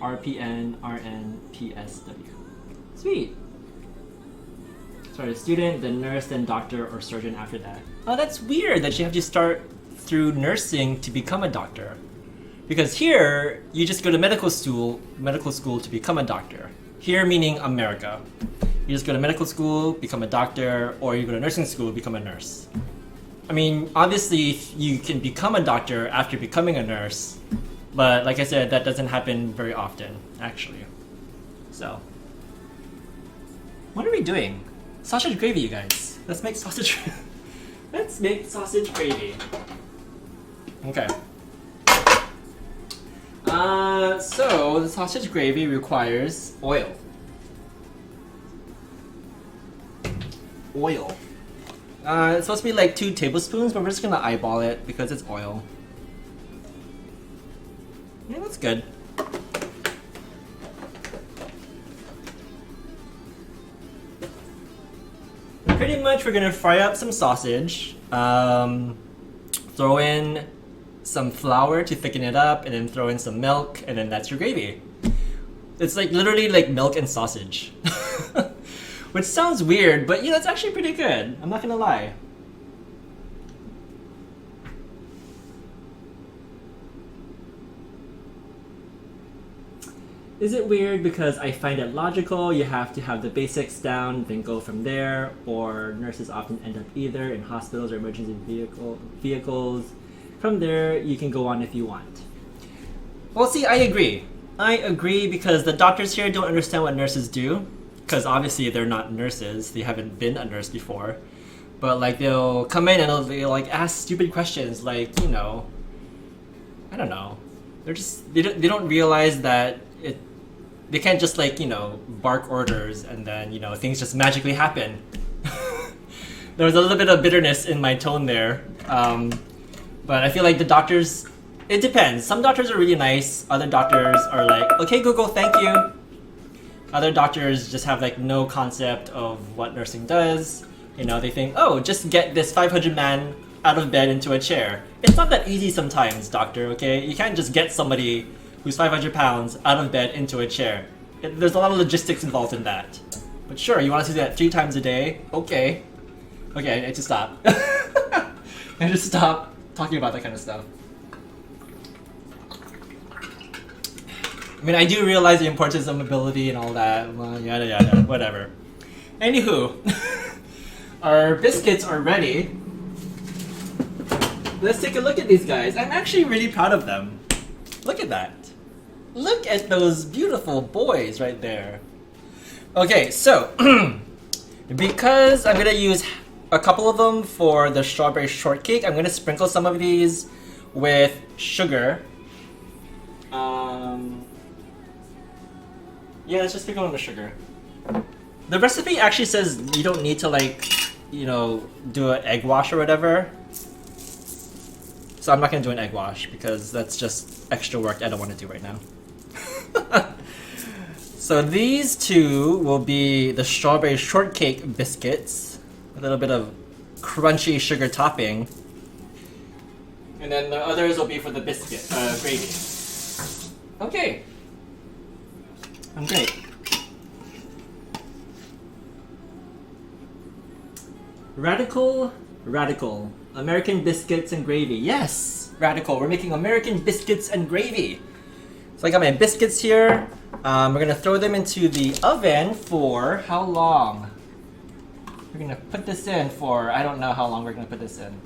[SPEAKER 1] RPN, Sweet. Sorry, student, then nurse, then doctor or surgeon after that. Oh, that's weird that you have to start through nursing to become a doctor. Because here, you just go to medical school to become a doctor. Here meaning America. You just go to medical school, become a doctor, or you go to nursing school, become a nurse. I mean, obviously you can become a doctor after becoming a nurse, but like I said, that doesn't happen very often, actually. So, what are we doing? Sausage gravy, you guys. Let's make sausage. Let's make sausage gravy. Okay. So the sausage gravy requires oil. Oil. It's supposed to be like 2 tablespoons, but we're just gonna eyeball it because it's oil. Yeah, that's good. And pretty much we're gonna fry up some sausage, throw in some flour to thicken it up, and then throw in some milk, and then that's your gravy. It's like literally like milk and sausage. Which sounds weird, but it's actually pretty good. I'm not gonna lie. Is it weird because I find it logical you have to have the basics down, then go from there, or nurses often end up either in hospitals or emergency vehicles. From there, you can go on if you want. Well, see, I agree. I agree because the doctors here don't understand what nurses do. Because obviously they're not nurses. They haven't been a nurse before. But like they'll come in and they'll like ask stupid questions like, I don't know. They don't realize that they can't just like, bark orders and then, things just magically happen. There was a little bit of bitterness in my tone there. But I feel like the doctors, it depends. Some doctors are really nice. Other doctors are like, okay, Google, thank you. Other doctors just have like no concept of what nursing does. You know, they think, oh, just get this 500 man out of bed into a chair. It's not that easy sometimes, doctor, okay? You can't just get somebody who's 500 pounds out of bed into a chair. There's a lot of logistics involved in that. But sure, you want to do that 3 times a day? Okay. Okay, I need to stop. I need to stop talking about that kind of stuff. I mean, I do realize the importance of mobility and all that, well, yada yada, whatever. Anywho, our biscuits are ready. Let's take a look at these guys. I'm actually really proud of them. Look at that. Look at those beautiful boys right there. Okay, so, because I'm gonna use a couple of them for the strawberry shortcake, I'm gonna sprinkle some of these with sugar. Yeah, let's just sprinkle them with sugar. The recipe actually says you don't need to, like, you know, do an egg wash or whatever. So I'm not gonna do an egg wash because that's just extra work I don't want to do right now. So these two will be the strawberry shortcake biscuits, a little bit of crunchy sugar topping, and then the others will be for the biscuit gravy. Okay. Okay. Radical, radical. American biscuits and gravy. Yes, radical. We're making American biscuits and gravy. So I got my biscuits here. We're gonna throw them into the oven for how long? We're gonna put this in for, I don't know how long we're gonna put this in.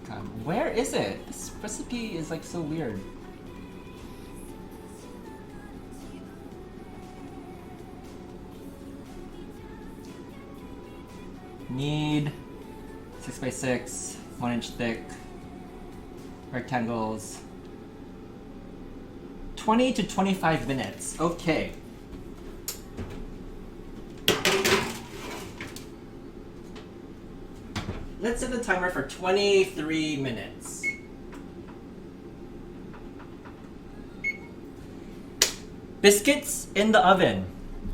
[SPEAKER 1] God, where is it? This recipe is like so weird. Need 6x6, 1 inch thick rectangles. 20 to 25 minutes. Okay. Let's set the timer for 23 minutes. Biscuits in the oven.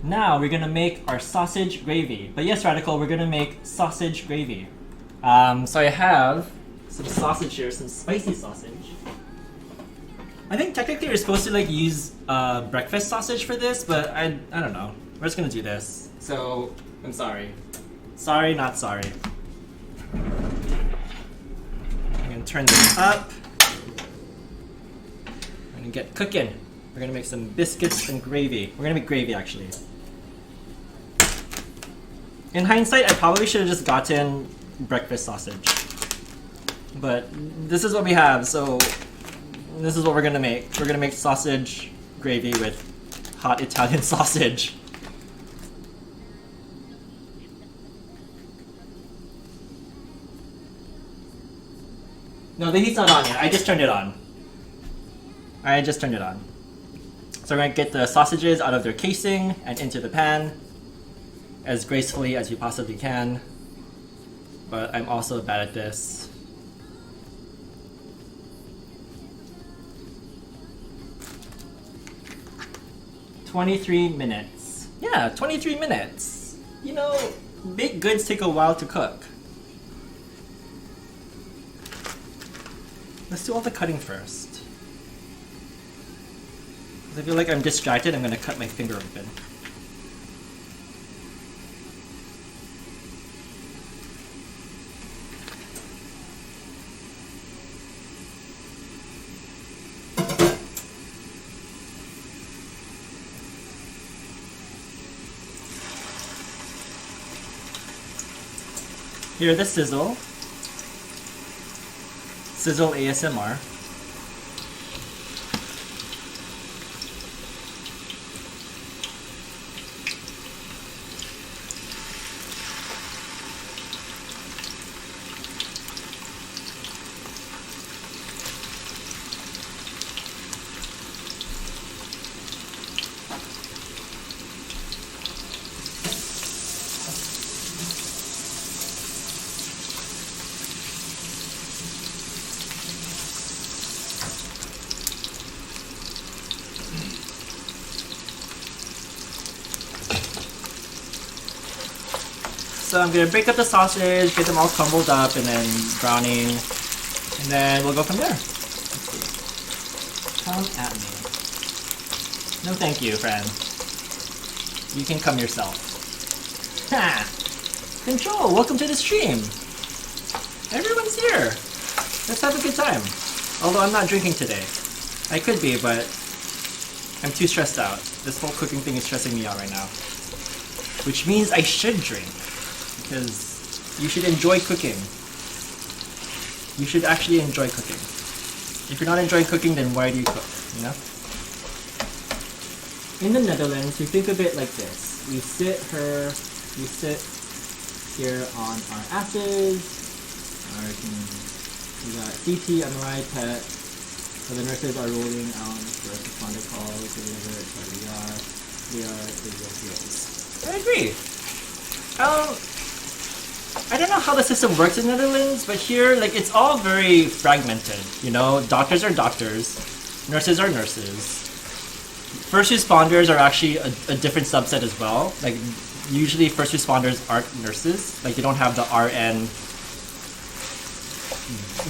[SPEAKER 1] Now we're gonna make our sausage gravy. But yes, Radical, we're gonna make sausage gravy. So I have some sausage here, some spicy sausage. I think technically you're supposed to like use breakfast sausage for this, but I don't know. We're just gonna do this. So I'm sorry. Sorry, not sorry. I'm gonna turn this up. We're gonna get cooking. We're gonna make some biscuits and gravy. We're gonna make gravy actually. In hindsight, I probably should have just gotten breakfast sausage. But this is what we have, so this is what we're gonna make. We're gonna make sausage gravy with hot Italian sausage. No, the heat's not on yet. I just turned it on. I just turned it on. So we're gonna get the sausages out of their casing and into the pan as gracefully as you possibly can. But I'm also bad at this. "23 minutes. Yeah, 23 minutes. You know, baked goods take a while to cook. Let's do all the cutting first. 'Cause I feel like I'm distracted, I'm gonna cut my finger open. Hear the sizzle. Sizzle ASMR. So I'm gonna break up the sausage, get them all crumbled up, and then browning, and then we'll go from there. Let's see. Come at me. No thank you, friend. You can come yourself. Ha! Control, welcome to the stream! Everyone's here! Let's have a good time. Although I'm not drinking today. I could be, but I'm too stressed out. This whole cooking thing is stressing me out right now. Which means I should drink. Because you should enjoy cooking. You should actually enjoy cooking. If you're not enjoying cooking, then why do you cook, you know? In the Netherlands, we think of it like this. We sit here on our asses. We got CT, MRI, PET. So the nurses are rolling out for responder calls, whatever, it's where we are the Europeans. I agree. I don't know how the system works in the Netherlands, but here, like, it's all very fragmented, you know? Doctors are doctors, nurses are nurses. First responders are actually a different subset as well. Like, usually first responders aren't nurses. Like, they don't have the RN,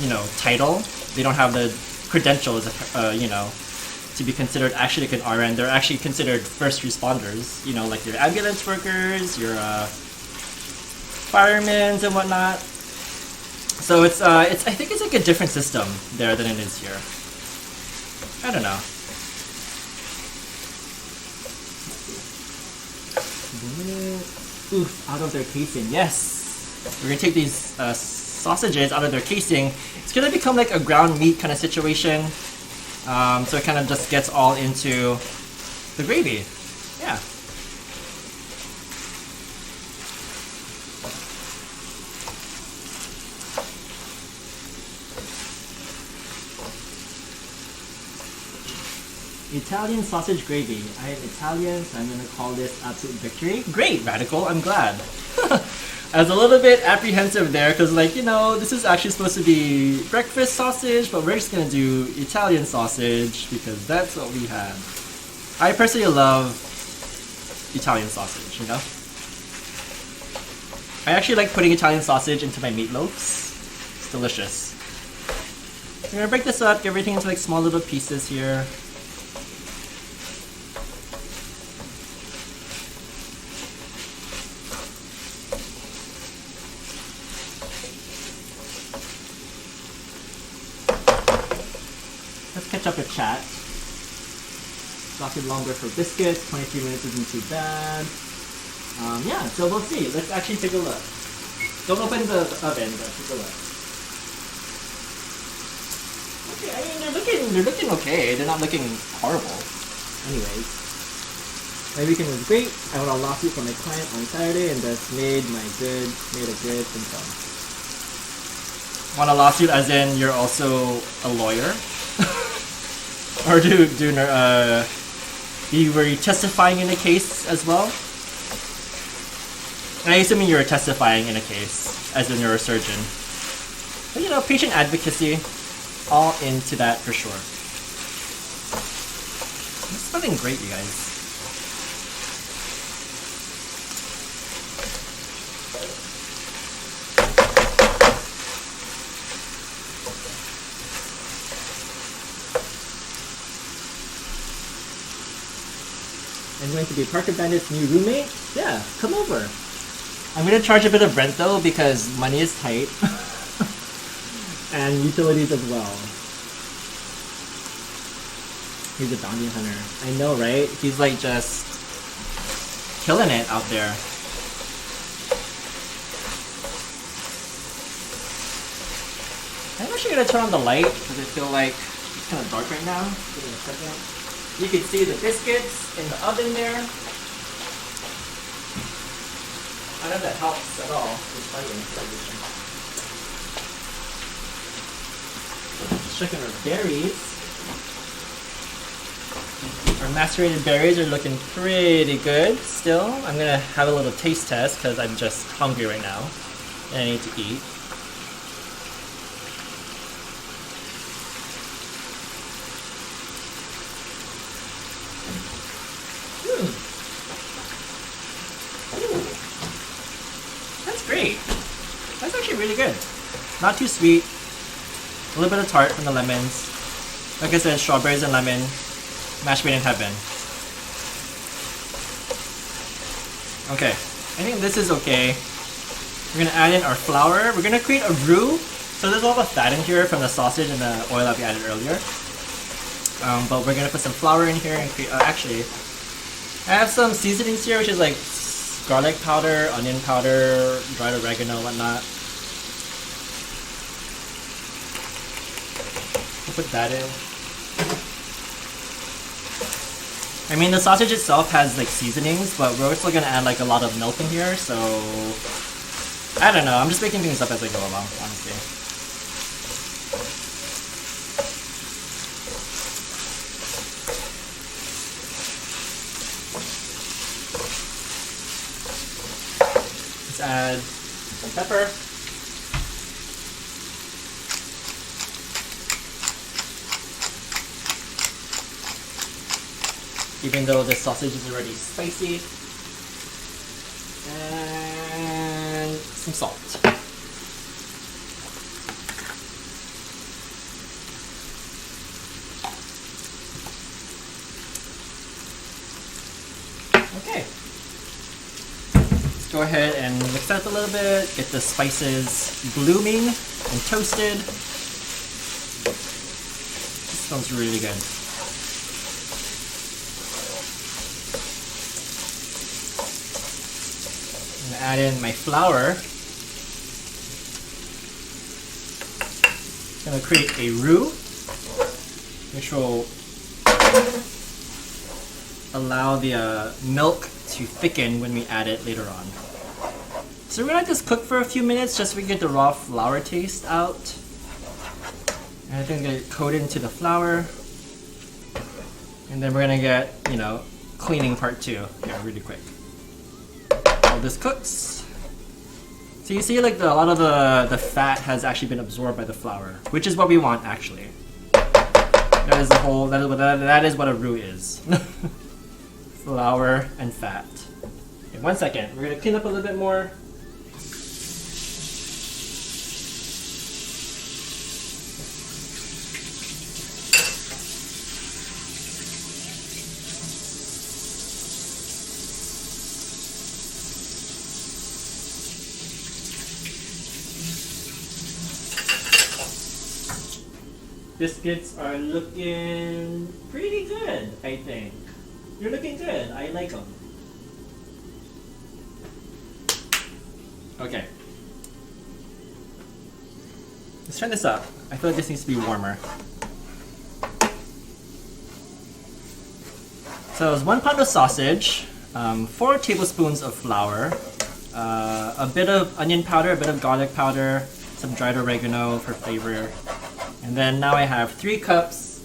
[SPEAKER 1] you know, title. They don't have the credentials, you know, to be considered actually like an RN. They're actually considered first responders, you know, like your ambulance workers, your firemen and whatnot. So it's I think it's like a different system there than it is here. I don't know. Oof, out of their casing. Yes! We're gonna take these sausages out of their casing. It's gonna become like a ground meat kind of situation. So it kind of just gets all into the gravy. Yeah. Italian sausage gravy. I am Italian, so I'm going to call this absolute victory. Great, Radical, I'm glad. I was a little bit apprehensive there, because, like, you know, this is actually supposed to be breakfast sausage, but we're just going to do Italian sausage, because that's what we had. I personally love Italian sausage, you know? I actually like putting Italian sausage into my meatloaves. It's delicious. I'm going to break this up, get everything into, like, small little pieces here. Let's catch up with chat. Lasted longer for biscuits. 23 minutes isn't too bad. Yeah, so we'll see. Let's actually take a look. Don't open the oven, but take a look. Okay, I mean they're looking okay. They're not looking horrible. Anyways, my weekend was great. I won a lawsuit from my client on Saturday and thus made a good income. Want a lawsuit as in you're also a lawyer? Or were you testifying in a case as well? I assume you were testifying in a case, as in you're a surgeon. But you know, patient advocacy, all into that for sure. It's smelling great, you guys. I'm going to be Parker Bandit's new roommate. Yeah, come over. I'm going to charge a bit of rent though because money is tight. And utilities as well. He's a bounty hunter. I know, right? He's like just killing it out there. I'm actually going to turn on the light because I feel like it's kind of dark right now. Give me a second. You can see the biscuits in the oven there. I know that helps at all. Just checking our berries. Our macerated berries are looking pretty good still. I'm gonna have a little taste test because I'm just hungry right now and I need to eat. That's actually really good. Not too sweet. A little bit of tart from the lemons. Like I said, strawberries and lemon. Mashed made in heaven. Okay, I think this is okay. We're gonna add in our flour. We're gonna create a roux. So there's all the fat in here from the sausage and the oil that we added earlier. But we're gonna put some flour in here and create, actually, I have some seasonings here, which is like garlic powder, onion powder, dried oregano, whatnot. We'll put that in. I mean, the sausage itself has like seasonings, but we're still gonna add like a lot of milk in here, so I don't know. I'm just making things up as I go along, honestly. Let's add some pepper. Even though the sausage is already spicy. And some salt. Okay. Let's go ahead and mix that a little bit, get the spices blooming and toasted. This smells really good. Add in my flour. I'm gonna create a roux, which will allow the milk to thicken when we add it later on. So we're gonna let this cook for a few minutes just so we get the raw flour taste out. And I think I'm gonna coat it into the flour. And then we're gonna get, cleaning part 2 here really quick. This cooks. So you see like a lot of the fat has actually been absorbed by the flour, which is what we want actually. That is that is what a roux is. Flour and fat. Okay, 1 second. We're gonna clean up a little bit more. Biscuits are looking pretty good, I think. You're looking good. I like them. Okay. Let's turn this up. I feel like this needs to be warmer. So it's 1 pound of sausage, 4 tablespoons of flour, a bit of onion powder, a bit of garlic powder, some dried oregano for flavor. And then now I have 3 cups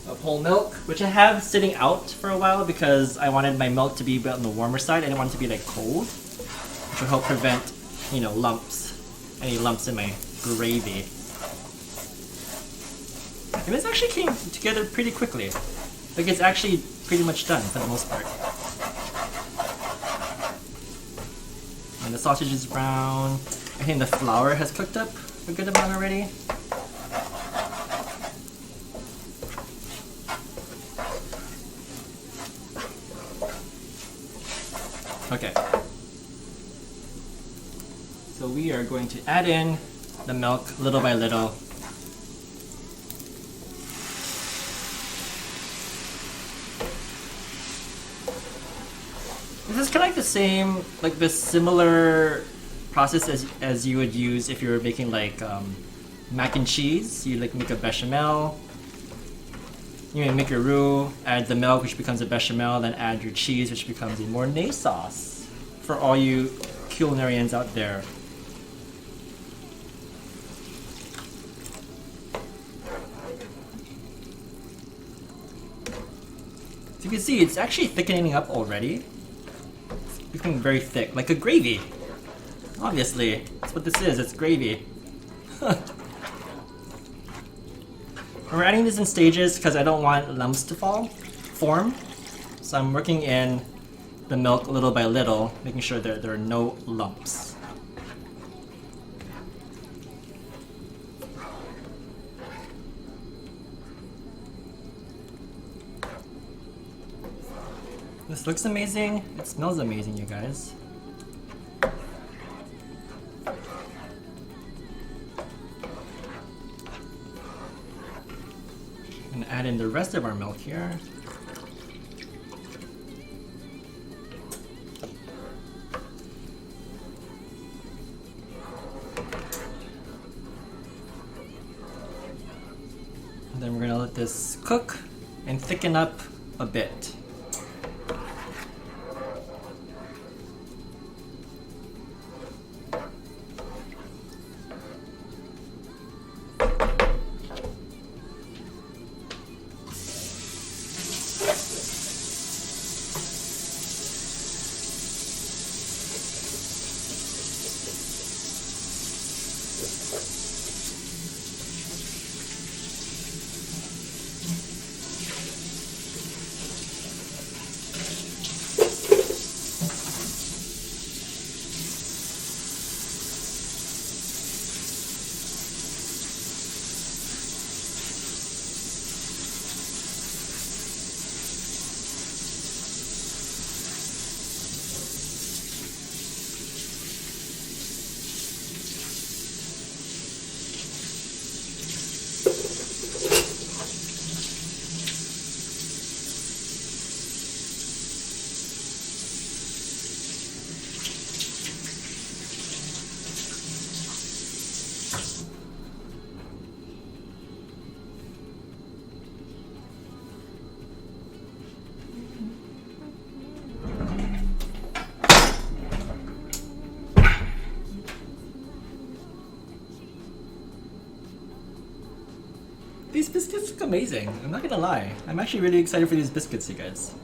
[SPEAKER 1] of whole milk, which I have sitting out for a while because I wanted my milk to be a bit on the warmer side. I didn't want it to be like cold, which will help prevent, lumps, any lumps in my gravy. And this actually came together pretty quickly. Like it's actually pretty much done for the most part. And the sausage is brown. I think the flour has cooked up a good amount already. Okay. So we are going to add in the milk little by little. This is kind of like the same, like the similar process as you would use if you were making like mac and cheese. You like make a bechamel. You make your roux, add the milk, which becomes a bechamel, then add your cheese, which becomes a Mornay sauce. For all you culinarians out there. So you can see it's actually thickening up already. It's becoming very thick, like a gravy. Obviously, that's what this is, it's gravy. We're adding this in stages because I don't want lumps to form. So I'm working in the milk little by little, making sure that there are no lumps. This looks amazing. It smells amazing, you guys. I'm gonna add in the rest of our milk here. And then we're gonna let this cook and thicken up a bit. These biscuits look amazing, I'm not gonna lie. I'm actually really excited for these biscuits, you guys.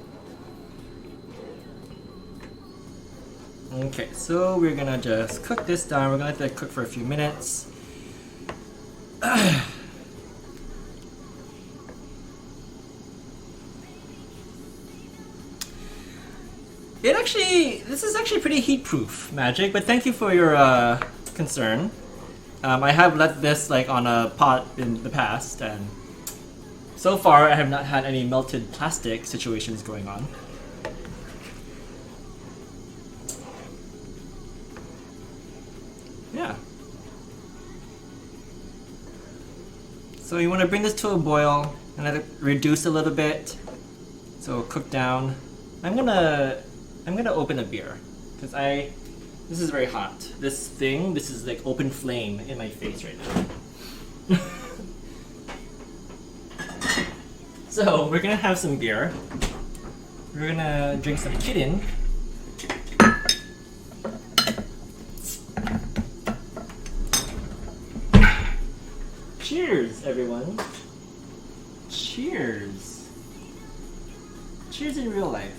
[SPEAKER 1] Okay, so we're gonna just cook this down. We're gonna let that cook for a few minutes. This is actually pretty heat-proof, Magic, but thank you for your concern. I have let this like on a pot in the past, and so far I have not had any melted plastic situations going on. Yeah. So you want to bring this to a boil and let it reduce a little bit, so it'll cook down. I'm gonna open a beer because this is very hot. This is like open flame in my face right now. So we're gonna have some beer. We're gonna drink some kitten. Cheers, everyone. Cheers. Cheers in real life.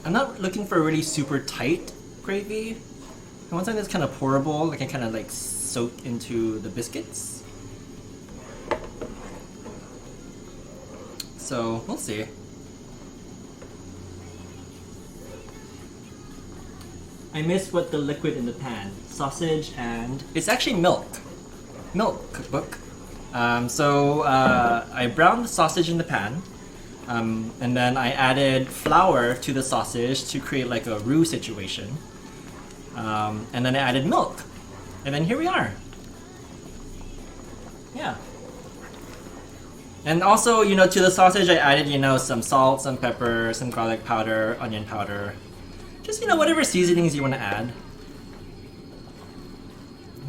[SPEAKER 1] I'm not looking for a really super tight gravy. I want something that's kind of pourable, that can kind of like soak into the biscuits. So we'll see. I missed what the liquid in the pan. Sausage and it's actually milk. Milk cookbook. I browned the sausage in the pan. And then I added flour to the sausage to create like a roux situation. And then I added milk. And then here we are. Yeah. And also, to the sausage I added, some salt, some pepper, some garlic powder, onion powder. Just, whatever seasonings you want to add.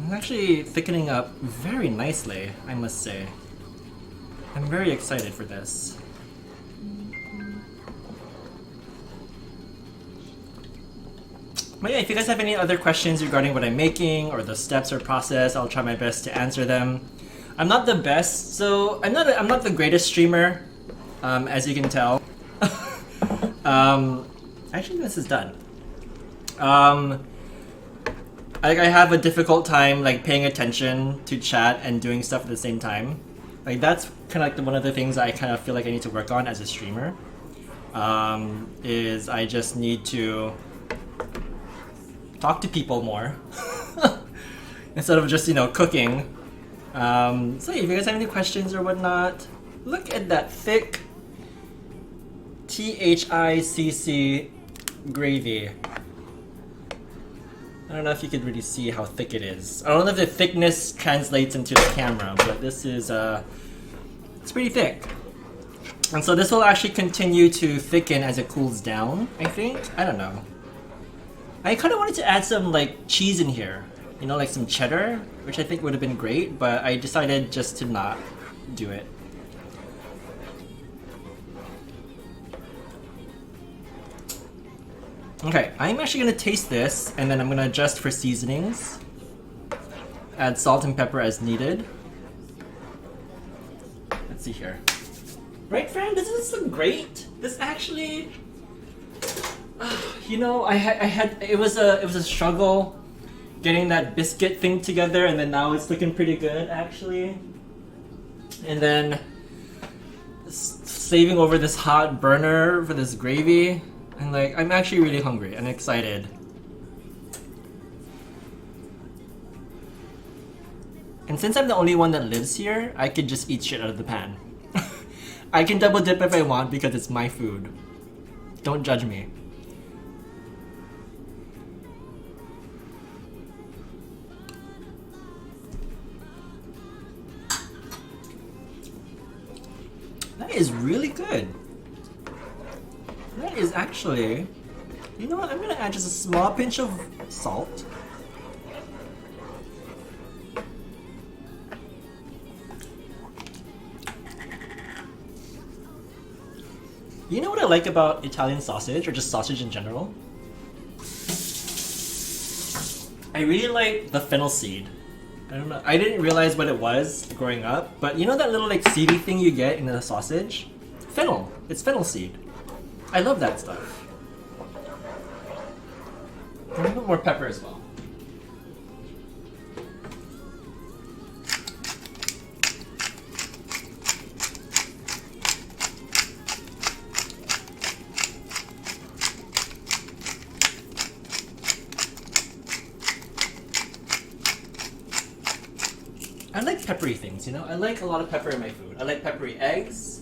[SPEAKER 1] It's actually thickening up very nicely, I must say. I'm very excited for this. But yeah, if you guys have any other questions regarding what I'm making or the steps or process, I'll try my best to answer them. I'm not the best, so I'm not the greatest streamer, as you can tell. Actually, this is done. I have a difficult time like paying attention to chat and doing stuff at the same time. Like that's kind of like one of the things I kind of feel like I need to work on as a streamer. Is I just need to talk to people more instead of just, you know, cooking. So if you guys have any questions or whatnot, look at that thick THICC gravy. I don't know if you could really see how thick it is. I don't know if the thickness translates into the camera, but this is it's pretty thick. And so this will actually continue to thicken as it cools down, I think. I don't know. I kind of wanted to add some like cheese in here, you know, like some cheddar, which I think would have been great, but I decided just to not do it. Okay, I'm actually gonna taste this, and then I'm gonna adjust for seasonings. Add salt and pepper as needed. Let's see here. Right, friend? Doesn't this look great? This actually, you know, it was a struggle getting that biscuit thing together, and then now it's looking pretty good actually. And then saving over this hot burner for this gravy. And like, I'm actually really hungry and excited. And since I'm the only one that lives here, I could just eat shit out of the pan. I can double dip if I want because it's my food. Don't judge me. That is really good. That is actually, you know what, I'm gonna add just a small pinch of salt. You know what I like about Italian sausage, or just sausage in general? I really like the fennel seed. I don't know, I didn't realize what it was growing up, but you know that little like seedy thing you get in a sausage? Fennel, it's fennel seed. I love that stuff. A little bit more pepper as well. I like peppery things, you know? I like a lot of pepper in my food. I like peppery eggs.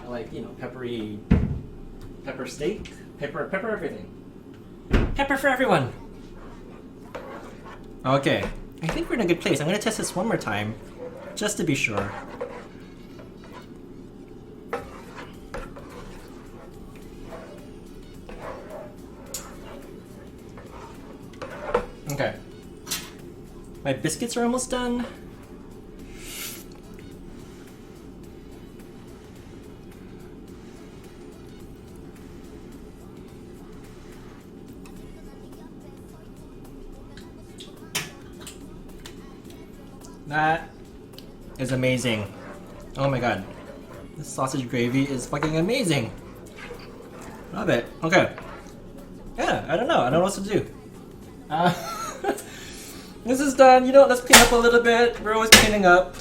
[SPEAKER 1] I like, you know, peppery pepper steak, pepper everything. Pepper for everyone! Okay, I think we're in a good place. I'm gonna test this one more time, just to be sure. Okay. My biscuits are almost done. That is amazing. Oh my god. This sausage gravy is fucking amazing. Love it. Okay. Yeah, I don't know what to do. This is done. You know what, let's clean up a little bit. We're always cleaning up.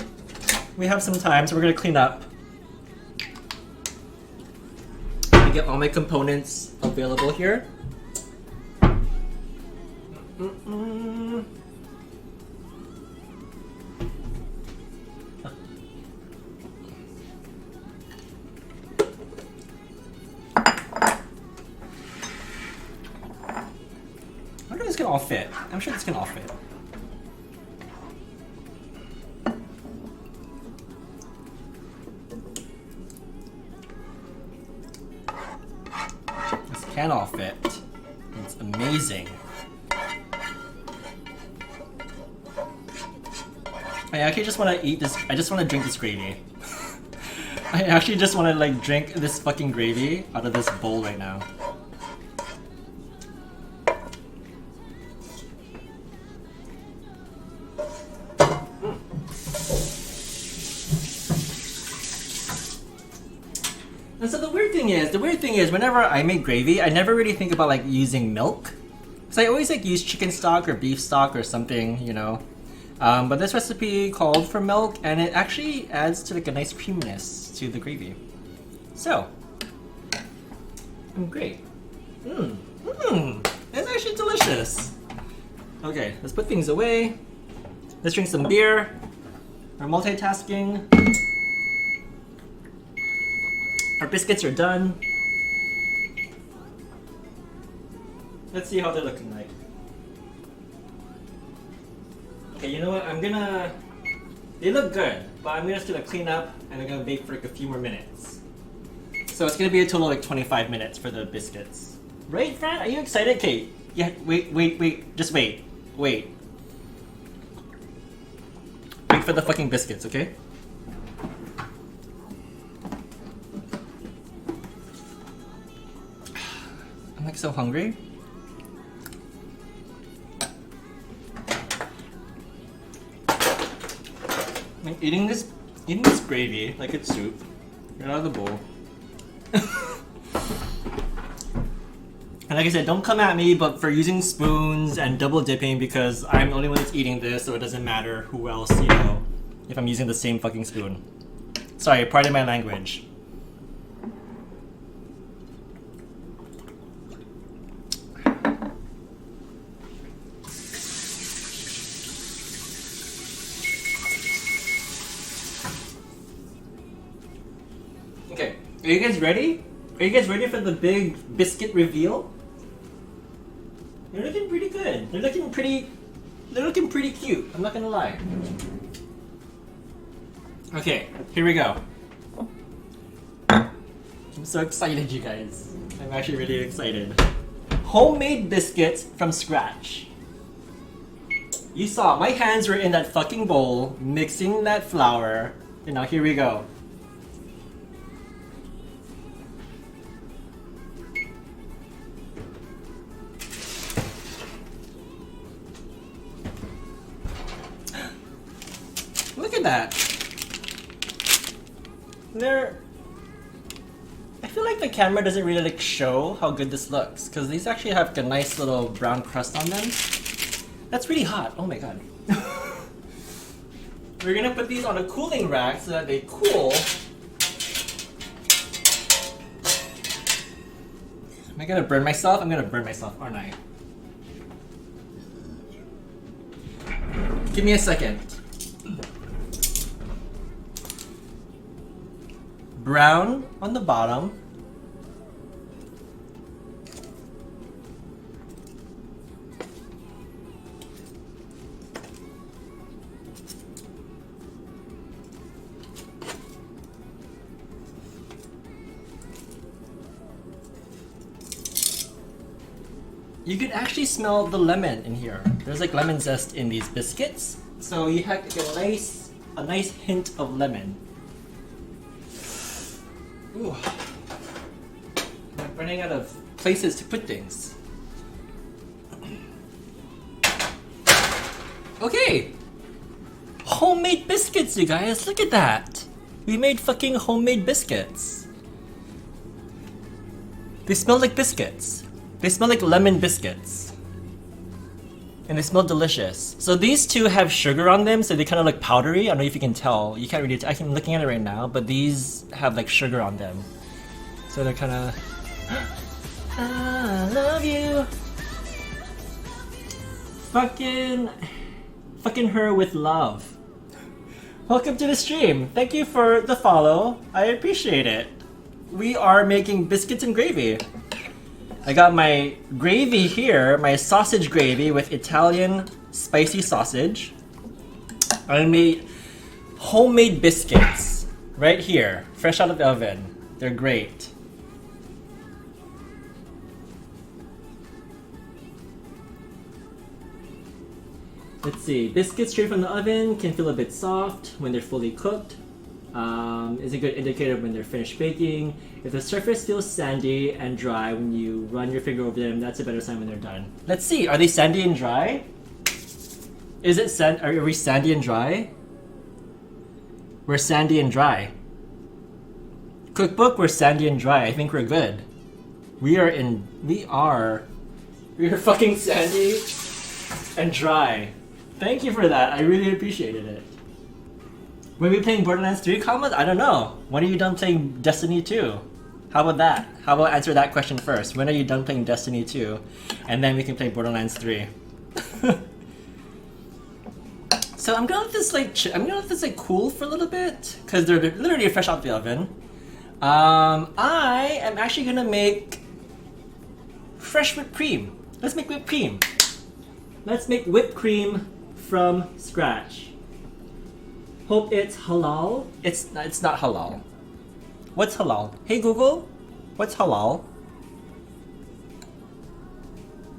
[SPEAKER 1] We have some time, so we're gonna clean up. Let me get all my components available here. I wonder if this can all fit. I'm sure this can all fit. This can all fit. It's amazing. I actually just want to eat this. I just want to drink this gravy. I actually just want to like drink this fucking gravy out of this bowl right now. And so the weird thing is, whenever I make gravy, I never really think about like using milk. So I always like use chicken stock or beef stock or something, you know. But this recipe called for milk, and it actually adds to like a nice creaminess to the gravy. So, great. It's actually delicious. Okay, let's put things away. Let's drink some beer. We're multitasking. Our biscuits are done. Let's see how they're looking like. Okay, you know what? They look good, but I'm just gonna clean up and I'm gonna bake for like a few more minutes. So it's gonna be a total of like 25 minutes for the biscuits. Right, Fran? Are you excited? Okay, yeah, wait. Just wait. Wait for the fucking biscuits, okay? I'm like so hungry. I'm eating this gravy like it's soup. Get out of the bowl. And like I said, don't come at me, but for using spoons and double dipping, because I'm the only one that's eating this, so it doesn't matter who else, you know, if I'm using the same fucking spoon. Sorry, pardon my language. Okay, are you guys ready? Are you guys ready for the big biscuit reveal? They're looking pretty good. They're looking pretty cute. I'm not gonna lie. Okay, here we go. I'm so excited, you guys. I'm actually really excited. Homemade biscuits from scratch. You saw, my hands were in that fucking bowl, mixing that flour. And now here we go. Look at that. I feel like the camera doesn't really like show how good this looks, because these actually have like a nice little brown crust on them. That's really hot. Oh my god. We're gonna put these on a cooling rack so that they cool. Am I gonna burn myself? I'm gonna burn myself, aren't I? Give me a second. Brown on the bottom. You can actually smell the lemon in here. There's like lemon zest in these biscuits, so you have like a nice hint of lemon. Ooh. I'm running out of places to put things. Okay! Homemade biscuits, you guys! Look at that! We made fucking homemade biscuits. They smell like biscuits. They smell like lemon biscuits. And they smell delicious. So these two have sugar on them, so they kind of look powdery. I don't know if you can tell. You can't really tell. I'm looking at it right now, but these have like sugar on them. So they're kind of... I love you. Fucking her with love. Welcome to the stream. Thank you for the follow. I appreciate it. We are making biscuits and gravy. I got my gravy here, my sausage gravy with Italian spicy sausage. I made homemade biscuits right here, fresh out of the oven. They're great. Let's see, biscuits straight from the oven can feel a bit soft when they're fully cooked. Is a good indicator when they're finished baking. If the surface feels sandy and dry when you run your finger over them, that's a better sign when they're done. Let's see, are they sandy and dry? Is it are we sandy and dry? We're sandy and dry. Cookbook, we're sandy and dry. I think we're good. We are fucking sandy and dry. Thank you for that. I really appreciated it. When we playing Borderlands 3 commas? I don't know. When are you done playing Destiny 2? How about that? How about answer that question first? When are you done playing Destiny 2? And then we can play Borderlands 3. So I'm gonna let this like cool for a little bit because they're literally fresh out the oven. I am actually gonna make fresh whipped cream. Let's make whipped cream. Let's make whipped cream from scratch. Hope it's halal. It's not halal. What's halal? Hey Google, what's halal?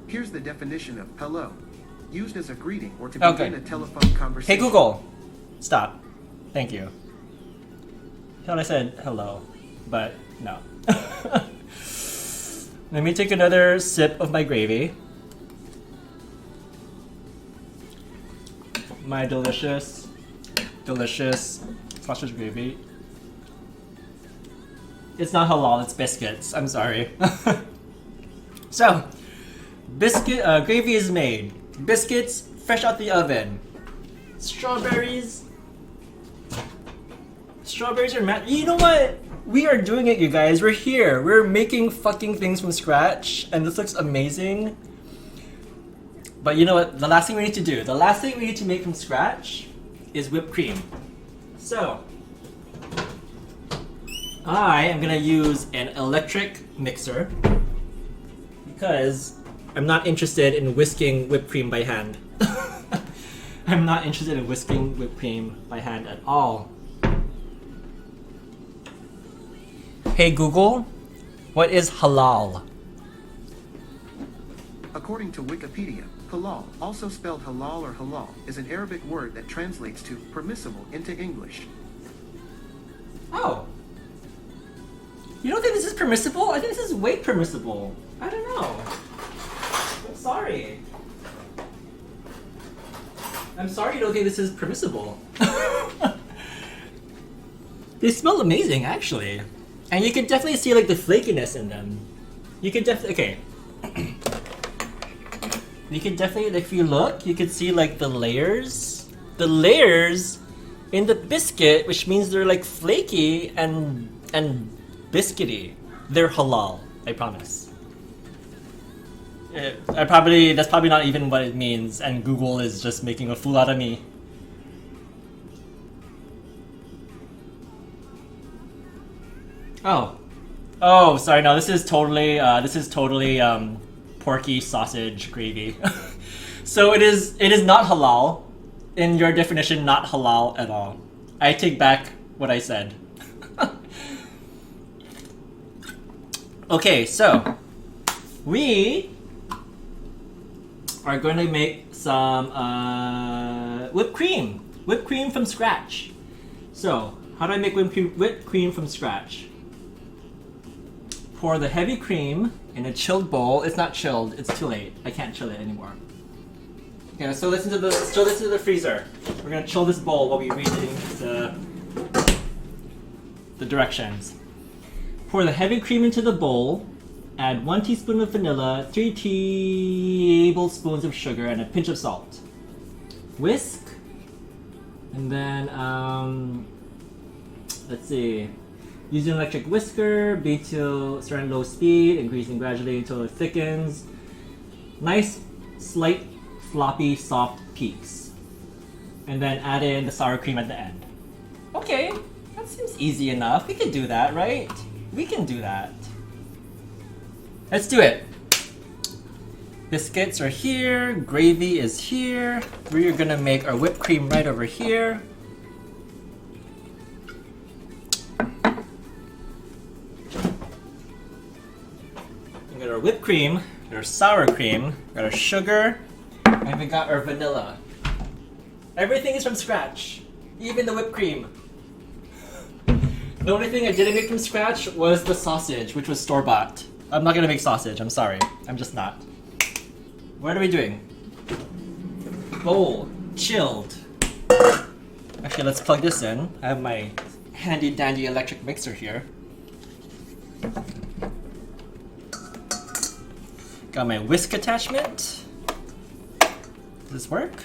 [SPEAKER 2] Here's the definition of hello. Used as a greeting or to
[SPEAKER 1] Okay.
[SPEAKER 2] begin a telephone conversation.
[SPEAKER 1] Hey Google, stop. Thank you. I thought I said hello, but no. Let me take another sip of my gravy. My delicious sausage gravy. It's not halal, it's biscuits. I'm sorry. So, gravy is made. Biscuits fresh out the oven. Strawberries are you know what? We are doing it, you guys. We're here. We're making fucking things from scratch, and this looks amazing. But you know what? The last thing we need to do, the last thing we need to make from scratch is whipped cream. So, I am gonna use an electric mixer because I'm not interested in whisking whipped cream by hand. I'm not interested in whisking whipped cream by hand at all. Hey Google, what is halal?
[SPEAKER 2] According to Wikipedia, halal, also spelled halal or halal, is an Arabic word that translates to permissible into English.
[SPEAKER 1] Oh. You don't think this is permissible? I think this is way permissible. I don't know. I'm sorry. I'm sorry you don't think this is permissible. They smell amazing, actually. And you can definitely see like the flakiness in them. You can definitely, okay. You can definitely, if you look, you can see like the layers. The layers in the biscuit, which means they're like flaky and biscuity. They're halal, I promise. That's probably not even what it means, and Google is just making a fool out of me. Oh, sorry. No, this is totally porky sausage gravy. So it is not halal. In your definition, not halal at all. I take back what I said. Okay, so we are going to make some whipped cream from scratch. So how do I make whipped cream from scratch? Pour the heavy cream in a chilled bowl. It's not chilled. It's too late. I can't chill it anymore. Okay, so listen to the freezer. We're gonna chill this bowl while we read the directions. Pour the heavy cream into the bowl. Add 1 teaspoon of vanilla, 3 tablespoons of sugar, and a pinch of salt. Whisk, and then let's see. Use an electric whisker, beat till start at low speed, increasing gradually until it thickens. Nice, slight, floppy, soft peaks. And then add in the sour cream at the end. Okay, that seems easy enough. We can do that, right? We can do that. Let's do it. Biscuits are here, gravy is here. We're gonna make our whipped cream right over here. We got our whipped cream, our sour cream, got our sugar, and we got our vanilla. Everything is from scratch, even the whipped cream. The only thing I didn't make from scratch was the sausage, which was store-bought. I'm not gonna make sausage, I'm sorry. I'm just not. What are we doing? Bowl, chilled. Actually, let's plug this in. I have my handy dandy electric mixer here. Got my whisk attachment. Does this work?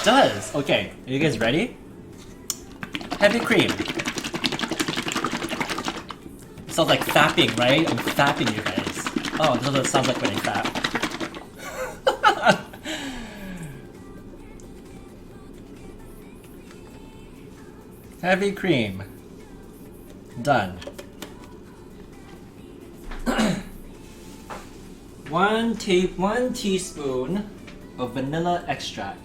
[SPEAKER 1] does. Okay, are you guys ready? Heavy cream. Sounds like fapping, right? I'm fapping you guys. Oh, this is what it sounds like when I fap. Heavy cream. Done. One teaspoon of vanilla extract.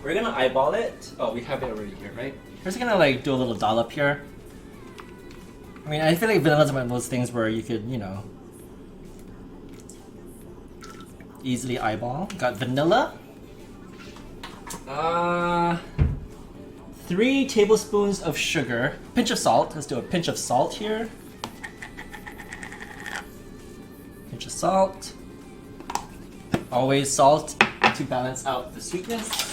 [SPEAKER 1] We're gonna eyeball it. Oh, we have it already here, right? We're just gonna like do a little dollop here. I mean, I feel like vanilla's one of those things where you could, you know, easily eyeball. Got vanilla. 3 tablespoons of sugar. Pinch of salt. Let's do a pinch of salt here. Pinch of salt. Always salt to balance out the sweetness.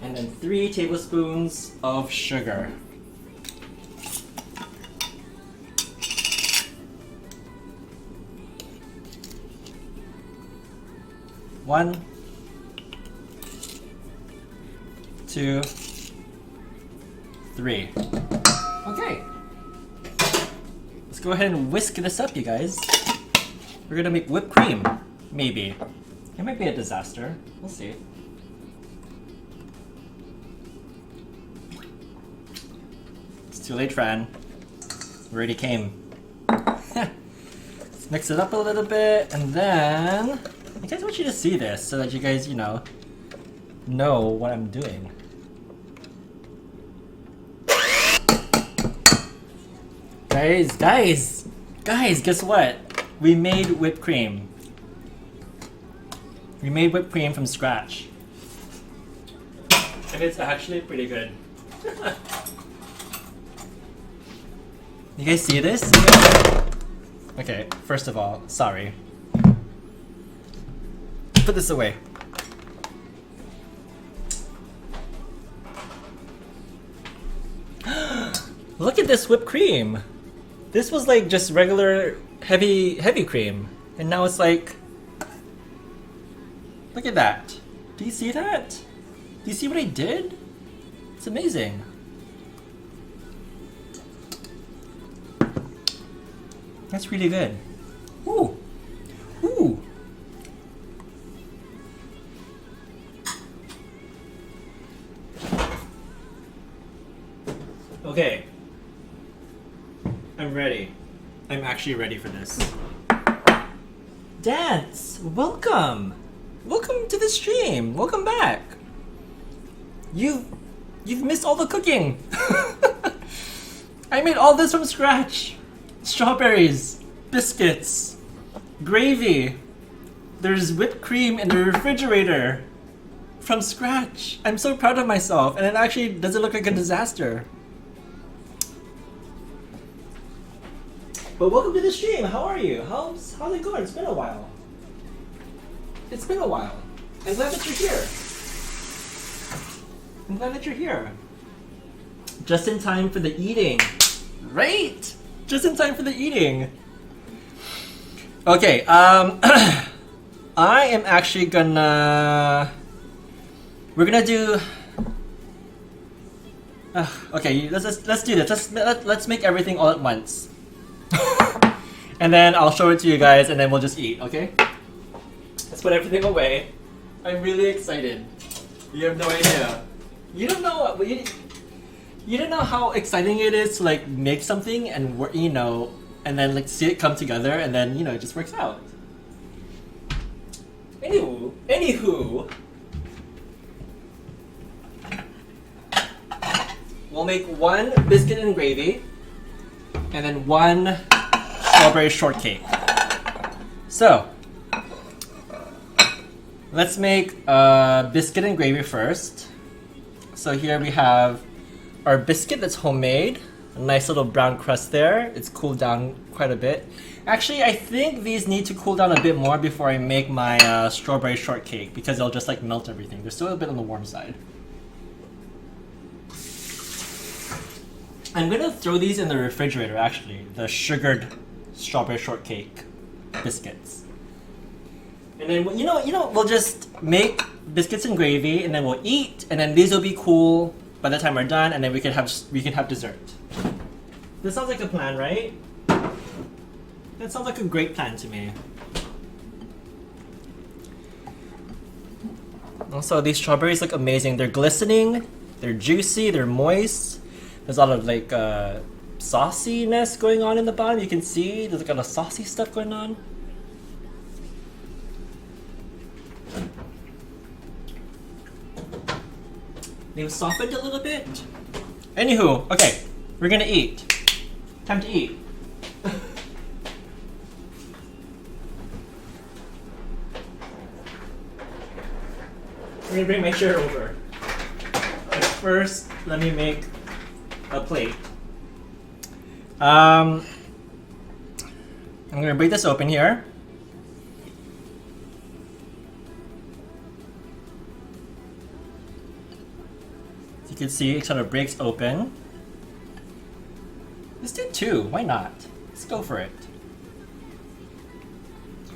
[SPEAKER 1] And then 3 tablespoons of sugar. One, 2, 3. Okay. Let's go ahead and whisk this up, you guys. We're gonna make whipped cream. Maybe. It might be a disaster. We'll see. It's too late, Fran. We already came. Let's mix it up a little bit, and then I guys want you to see this so that you guys, you know what I'm doing. Guys, guess what? We made whipped cream. We made whipped cream from scratch. And it's actually pretty good. You guys see this? Okay, first of all, sorry. Put this away. Look at this whipped cream. This was like just regular heavy cream, and now it's like, look at that. Do you see that? Do you see what I did? It's amazing. That's really good. Ooh. Ooh. Okay. I'm ready. I'm actually ready for this. Dance! Welcome! Welcome to the stream! Welcome back! You've missed all the cooking! I made all this from scratch! Strawberries, biscuits, gravy. There's whipped cream in the refrigerator. From scratch. I'm so proud of myself, and it actually doesn't look like a disaster. But welcome to the stream. How are you? How's it going? It's been a while. It's been a while. I'm glad that you're here. I'm glad that you're here. Just in time for the eating. Right? Just in time for the eating. Okay, I am actually gonna... We're gonna do... okay, let's do this. Let's make everything all at once. And then I'll show it to you guys, and then we'll just eat, okay? Let's put everything away. I'm really excited. You have no idea. You don't know what... You don't know how exciting it is to like make something and and then like see it come together, and then it just works out. Anywho, we'll make 1 biscuit and gravy, and then 1 strawberry shortcake. So let's make biscuit and gravy first. So here we have our biscuit that's homemade. A nice little brown crust there. It's cooled down quite a bit. Actually, I think these need to cool down a bit more before I make my strawberry shortcake, because it'll just like melt everything. They're still a bit on the warm side. I'm gonna throw these in the refrigerator, actually. The sugared strawberry shortcake biscuits. And then we'll just make biscuits and gravy, and then we'll eat, and then these will be cool by the time we're done, and then we can have dessert. This sounds like a plan, right? That sounds like a great plan to me. Also, these strawberries look amazing. They're glistening, they're juicy, they're moist. There's a lot of like sauciness going on in the bottom. You can see there's like a lot of saucy stuff going on. They've softened a little bit. Anywho, okay, we're gonna eat. Time to eat. I'm gonna bring my chair over. But first, let me make a plate. I'm gonna break this open here. As you can see, it kind of breaks open. Let's do two, why not? Let's go for it.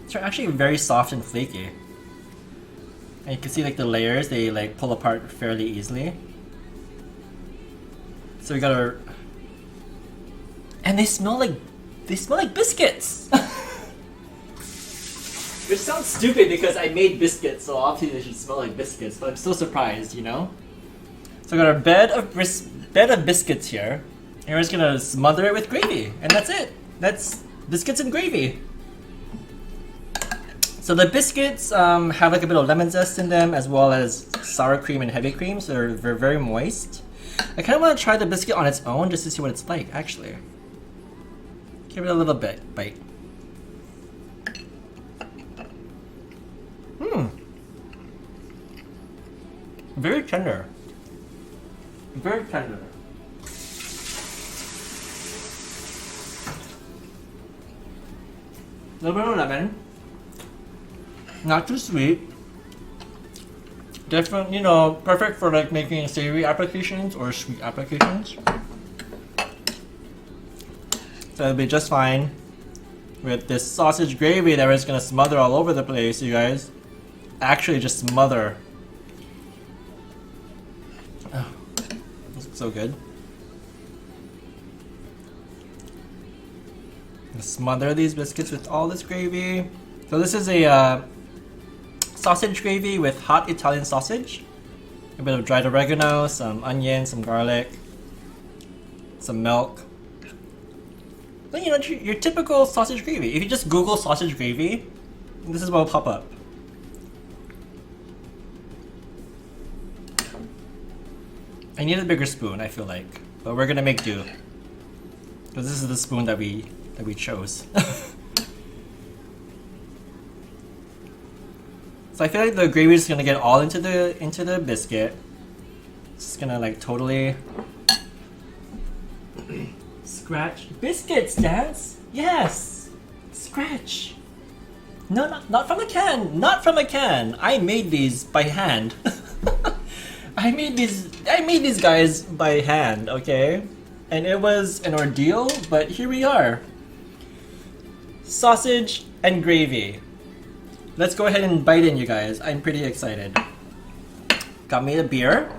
[SPEAKER 1] They're actually very soft and flaky. And you can see like the layers, they like pull apart fairly easily. So we gotta... And they smell like biscuits! Which sounds stupid because I made biscuits, so obviously they should smell like biscuits, but I'm still surprised, you know? So I got our bed of biscuits here. And we're just gonna smother it with gravy, and that's it. That's biscuits and gravy. So the biscuits have like a bit of lemon zest in them, as well as sour cream and heavy cream, so they're very moist. I kind of want to try the biscuit on its own just to see what it's like, actually. Give it a little bite. Very tender. Very tender. A little bit of lemon. Not too sweet. Definitely, perfect for like making savory applications or sweet applications. So it'll be just fine with this sausage gravy that we're just gonna smother all over the place, you guys. Actually, just smother. Oh, this looks so good. Smother these biscuits with all this gravy. So this is a sausage gravy with hot Italian sausage, a bit of dried oregano, some onion, some garlic, some milk. But your typical sausage gravy. If you just Google sausage gravy, this is what will pop up. I need a bigger spoon, I feel like, but we're gonna make do, because this is the spoon that we chose. So I feel like the gravy is gonna get all into the biscuit. It's just gonna like totally scratch biscuits, Dance. Yes, scratch. No, not from a can. Not from a can. I made these by hand. I made these guys by hand. Okay, and it was an ordeal, but here we are. Sausage and gravy. Let's go ahead and bite in, you guys. I'm pretty excited. Got me a beer.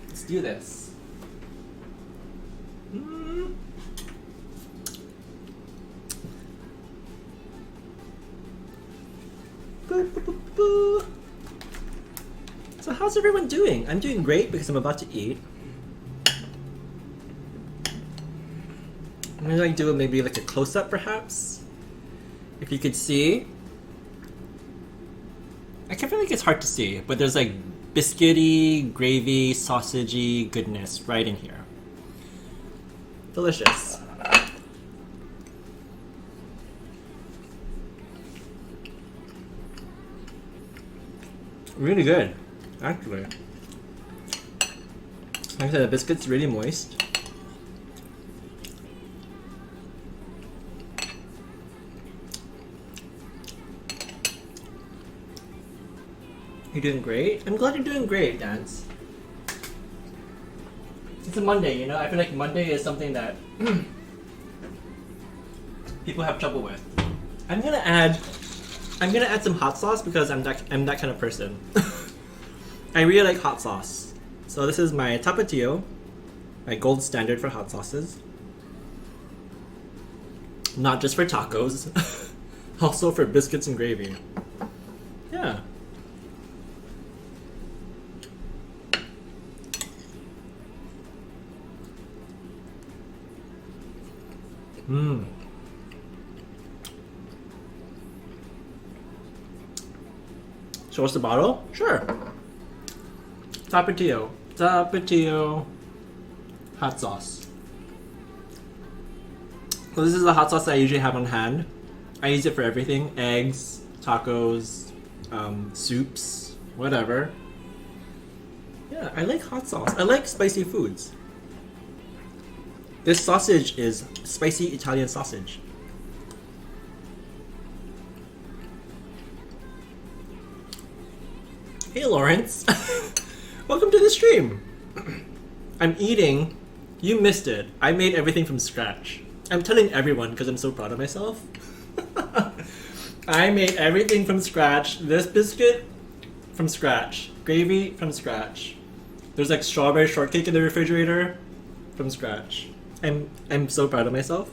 [SPEAKER 1] Let's do this. Boo, boo, boo, boo. So how's everyone doing? I'm doing great because I'm about to eat. I'm gonna do maybe like a close-up perhaps. If you could see. I can feel like it's hard to see, but there's like biscuity, gravy, sausagey goodness right in here. Delicious. Really good, actually. Like I said, the biscuit's really moist. You're doing great? I'm glad you're doing great, Dance. It's a Monday, I feel like Monday is something that people have trouble with. I'm gonna add some hot sauce because I'm that kind of person. I really like hot sauce. So this is my Tapatio, my gold standard for hot sauces. Not just for tacos, also for biscuits and gravy. Yeah. Mmm. Show us the bottle? Sure. Tapatio. Tapatio hot sauce. So this is the hot sauce that I usually have on hand. I use it for everything. Eggs, tacos, soups, whatever. Yeah, I like hot sauce. I like spicy foods. This sausage is spicy Italian sausage. Hey Lawrence, welcome to the stream. I'm eating, you missed it. I made everything from scratch. I'm telling everyone because I'm so proud of myself. I made everything from scratch. This biscuit from scratch. Gravy from scratch. There's like strawberry shortcake in the refrigerator from scratch. I'm so proud of myself.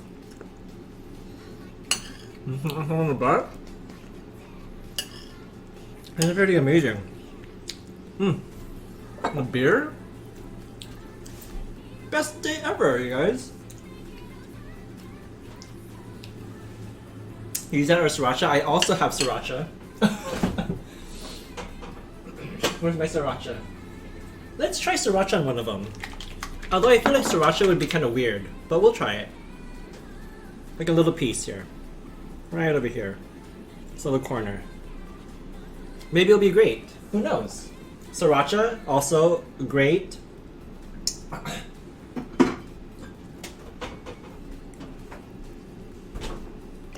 [SPEAKER 1] On the butt. It's pretty amazing. A beer? Best day ever, you guys. Use that or sriracha. I also have sriracha. Where's my sriracha? Let's try sriracha on one of them. Although I feel like sriracha would be kind of weird, but we'll try it. Like a little piece here. Right over here. This little corner. Maybe it'll be great. Who knows? Sriracha, also great.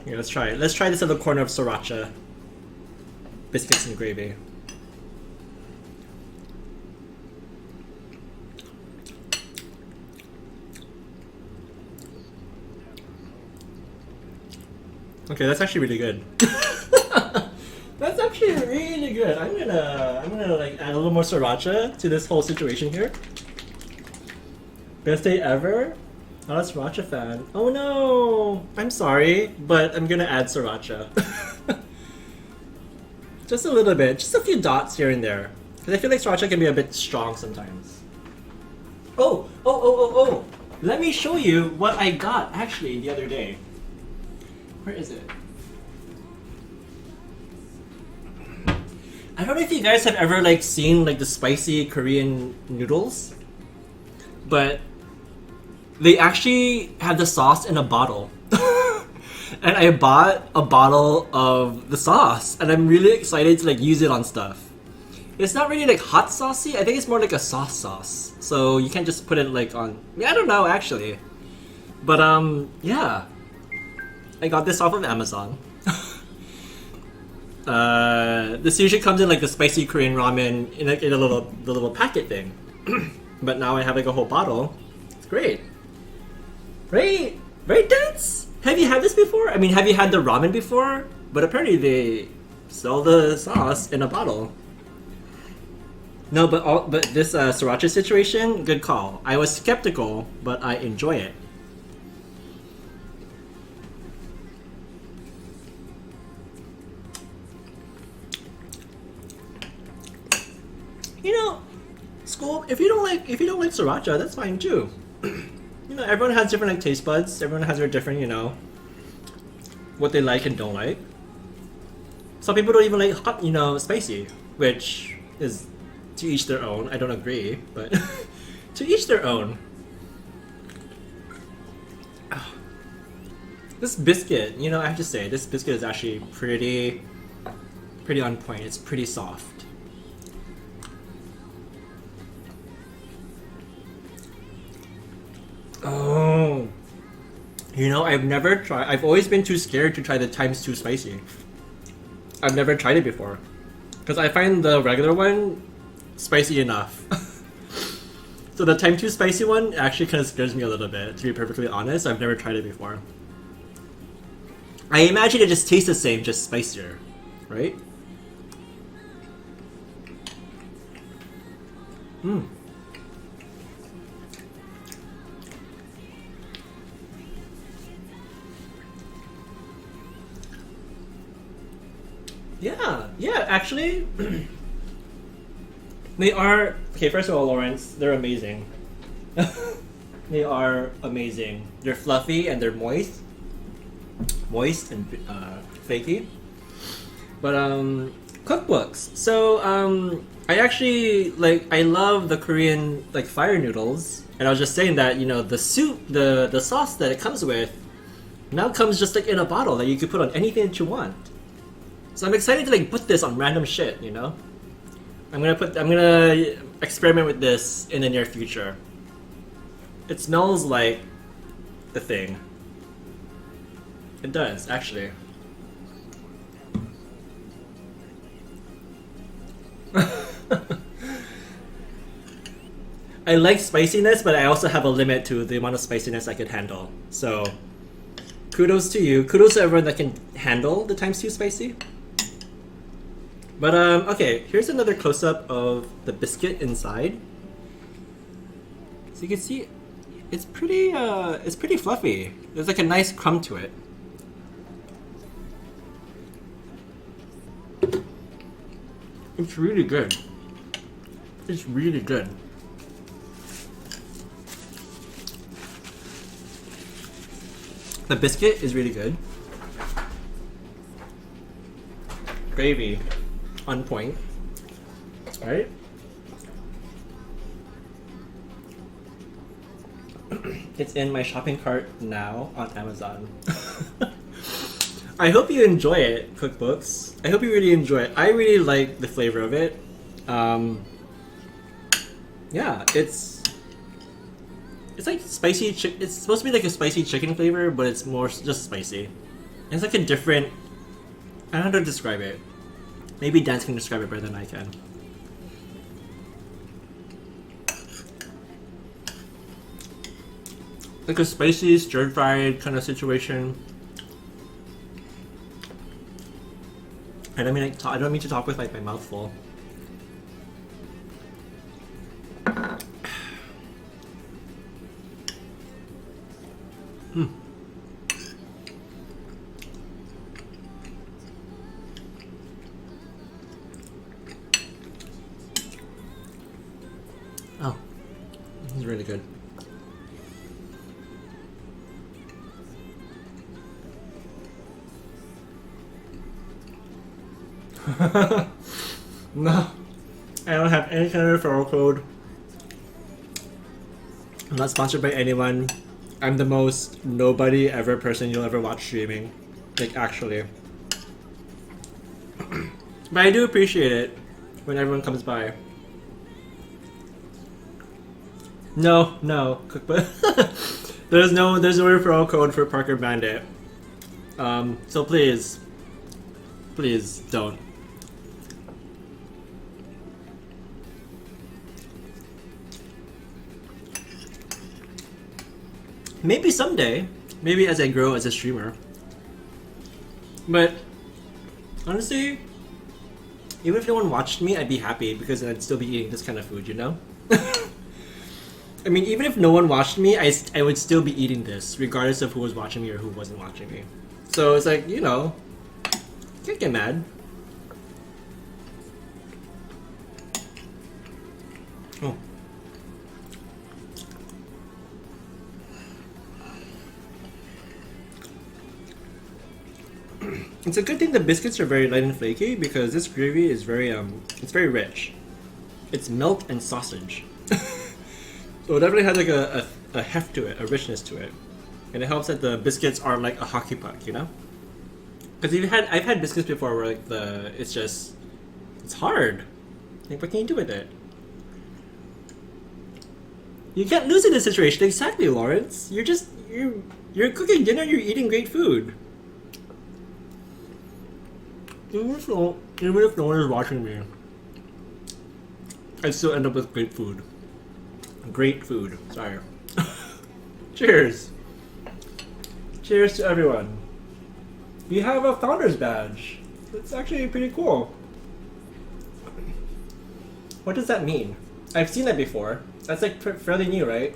[SPEAKER 1] Here, let's try it. Let's try this at the corner of sriracha. Biscuits and gravy. Okay, that's actually really good. That's actually really good. I'm gonna like add a little more sriracha to this whole situation here. Best day ever? Not a sriracha fan. Oh no! I'm sorry, but I'm gonna add sriracha. Just a little bit, just a few dots here and there. Because I feel like sriracha can be a bit strong sometimes. Oh! Let me show you what I got actually the other day. Where is it? I don't know if you guys have ever like seen like the spicy Korean noodles, but they actually have the sauce in a bottle. And I bought a bottle of the sauce and I'm really excited to like use it on stuff. It's not really like hot saucy, I think it's more like a sauce. So you can't just put it like on, I don't know actually. But yeah. I got this off of Amazon. This usually comes in like the spicy Korean ramen in a little packet thing. But now I have like a whole bottle. It's great. Right? Right, Dance? Have you had this before? I mean, have you had the ramen before? But apparently they sell the sauce in a bottle. No, but this sriracha situation, good call. I was skeptical, but I enjoy it. You know, school. If you don't like sriracha, that's fine too. You know, everyone has different like taste buds. Everyone has their different, you know, what they like and don't like. Some people don't even like hot, you know, spicy, which is to each their own. I don't agree, but to each their own. This biscuit, you know, I have to say, this biscuit is actually pretty on point. It's pretty soft. Oh, you know, I've always been too scared to try the ×2 spicy. I've never tried it before. Because I find the regular one spicy enough. So the ×2 spicy one actually kind of scares me a little bit, to be perfectly honest. I've never tried it before. I imagine it just tastes the same, just spicier, right? Mm. Yeah, actually, they are, okay, first of all, Lawrence, they're amazing. They are amazing. They're fluffy and they're moist. Moist and flaky. But, cookbooks. So, I actually, like, I love the Korean, like, fire noodles. And I was just saying that, you know, the soup, the sauce that it comes with now comes just, like, in a bottle that you could put on anything that you want. So I'm excited to, like, put this on random shit, you know? I'm gonna experiment with this in the near future. It smells like the thing. It does, actually. I like spiciness, but I also have a limit to the amount of spiciness I could handle. So, kudos to you. Kudos to everyone that can handle the ×2 spicy. But, okay, here's another close-up of the biscuit inside. So you can see, it's pretty fluffy. There's like a nice crumb to it. It's really good. It's really good. The biscuit is really good. Gravy on point. Right? It's in my shopping cart now on Amazon. I hope you enjoy it, cookbooks. I hope you really enjoy it. I really like the flavor of it. Yeah, it's like spicy. It's supposed to be like a spicy chicken flavor, but it's more just spicy. It's like a different. I don't know how to describe it. Maybe Dan can describe it better than I can. Like a spicy stir-fried kind of situation. I don't mean to talk with like my mouth full. Oh, this is really good. No, I don't have any kind of referral code. I'm not sponsored by anyone. I'm the most nobody ever person you'll ever watch streaming. Like, actually. But I do appreciate it when everyone comes by. No, cookbook. there's no referral code for Parker Bandit. So please don't. Maybe someday. Maybe as I grow as a streamer. But honestly, even if no one watched me, I'd be happy because I'd still be eating this kind of food, you know? I mean, even if no one watched me, I would still be eating this, regardless of who was watching me or who wasn't watching me. So it's like, you know, can't get mad. Oh. It's a good thing the biscuits are very light and flaky because this gravy is very it's very rich. It's milk and sausage. So it definitely has like a heft to it, a richness to it. And it helps that the biscuits are like a hockey puck, you know? Because I've had biscuits before where like it's hard. Like, what can you do with it? You can't lose in this situation. Exactly, Lawrence. You're cooking dinner, you're eating great food. Even if no one is watching me, I still end up with great food. Great food. Sorry. Cheers. Cheers to everyone. You have a founder's badge. It's actually pretty cool. What does that mean? I've seen that before. That's like fairly new, right?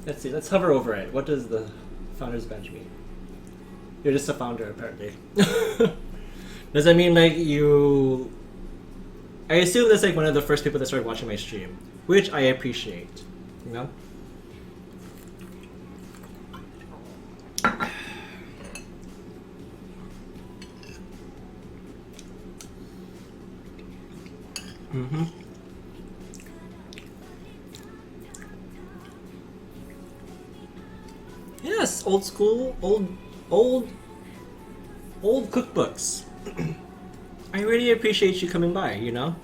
[SPEAKER 1] Let's see, let's hover over it. What does the founder's badge mean? You're just a founder, apparently. Does that mean like you... I assume that's like one of the first people that started watching my stream, which I appreciate, you know? Mm-hmm. Yes, old school, old cookbooks. I really appreciate you coming by, you know?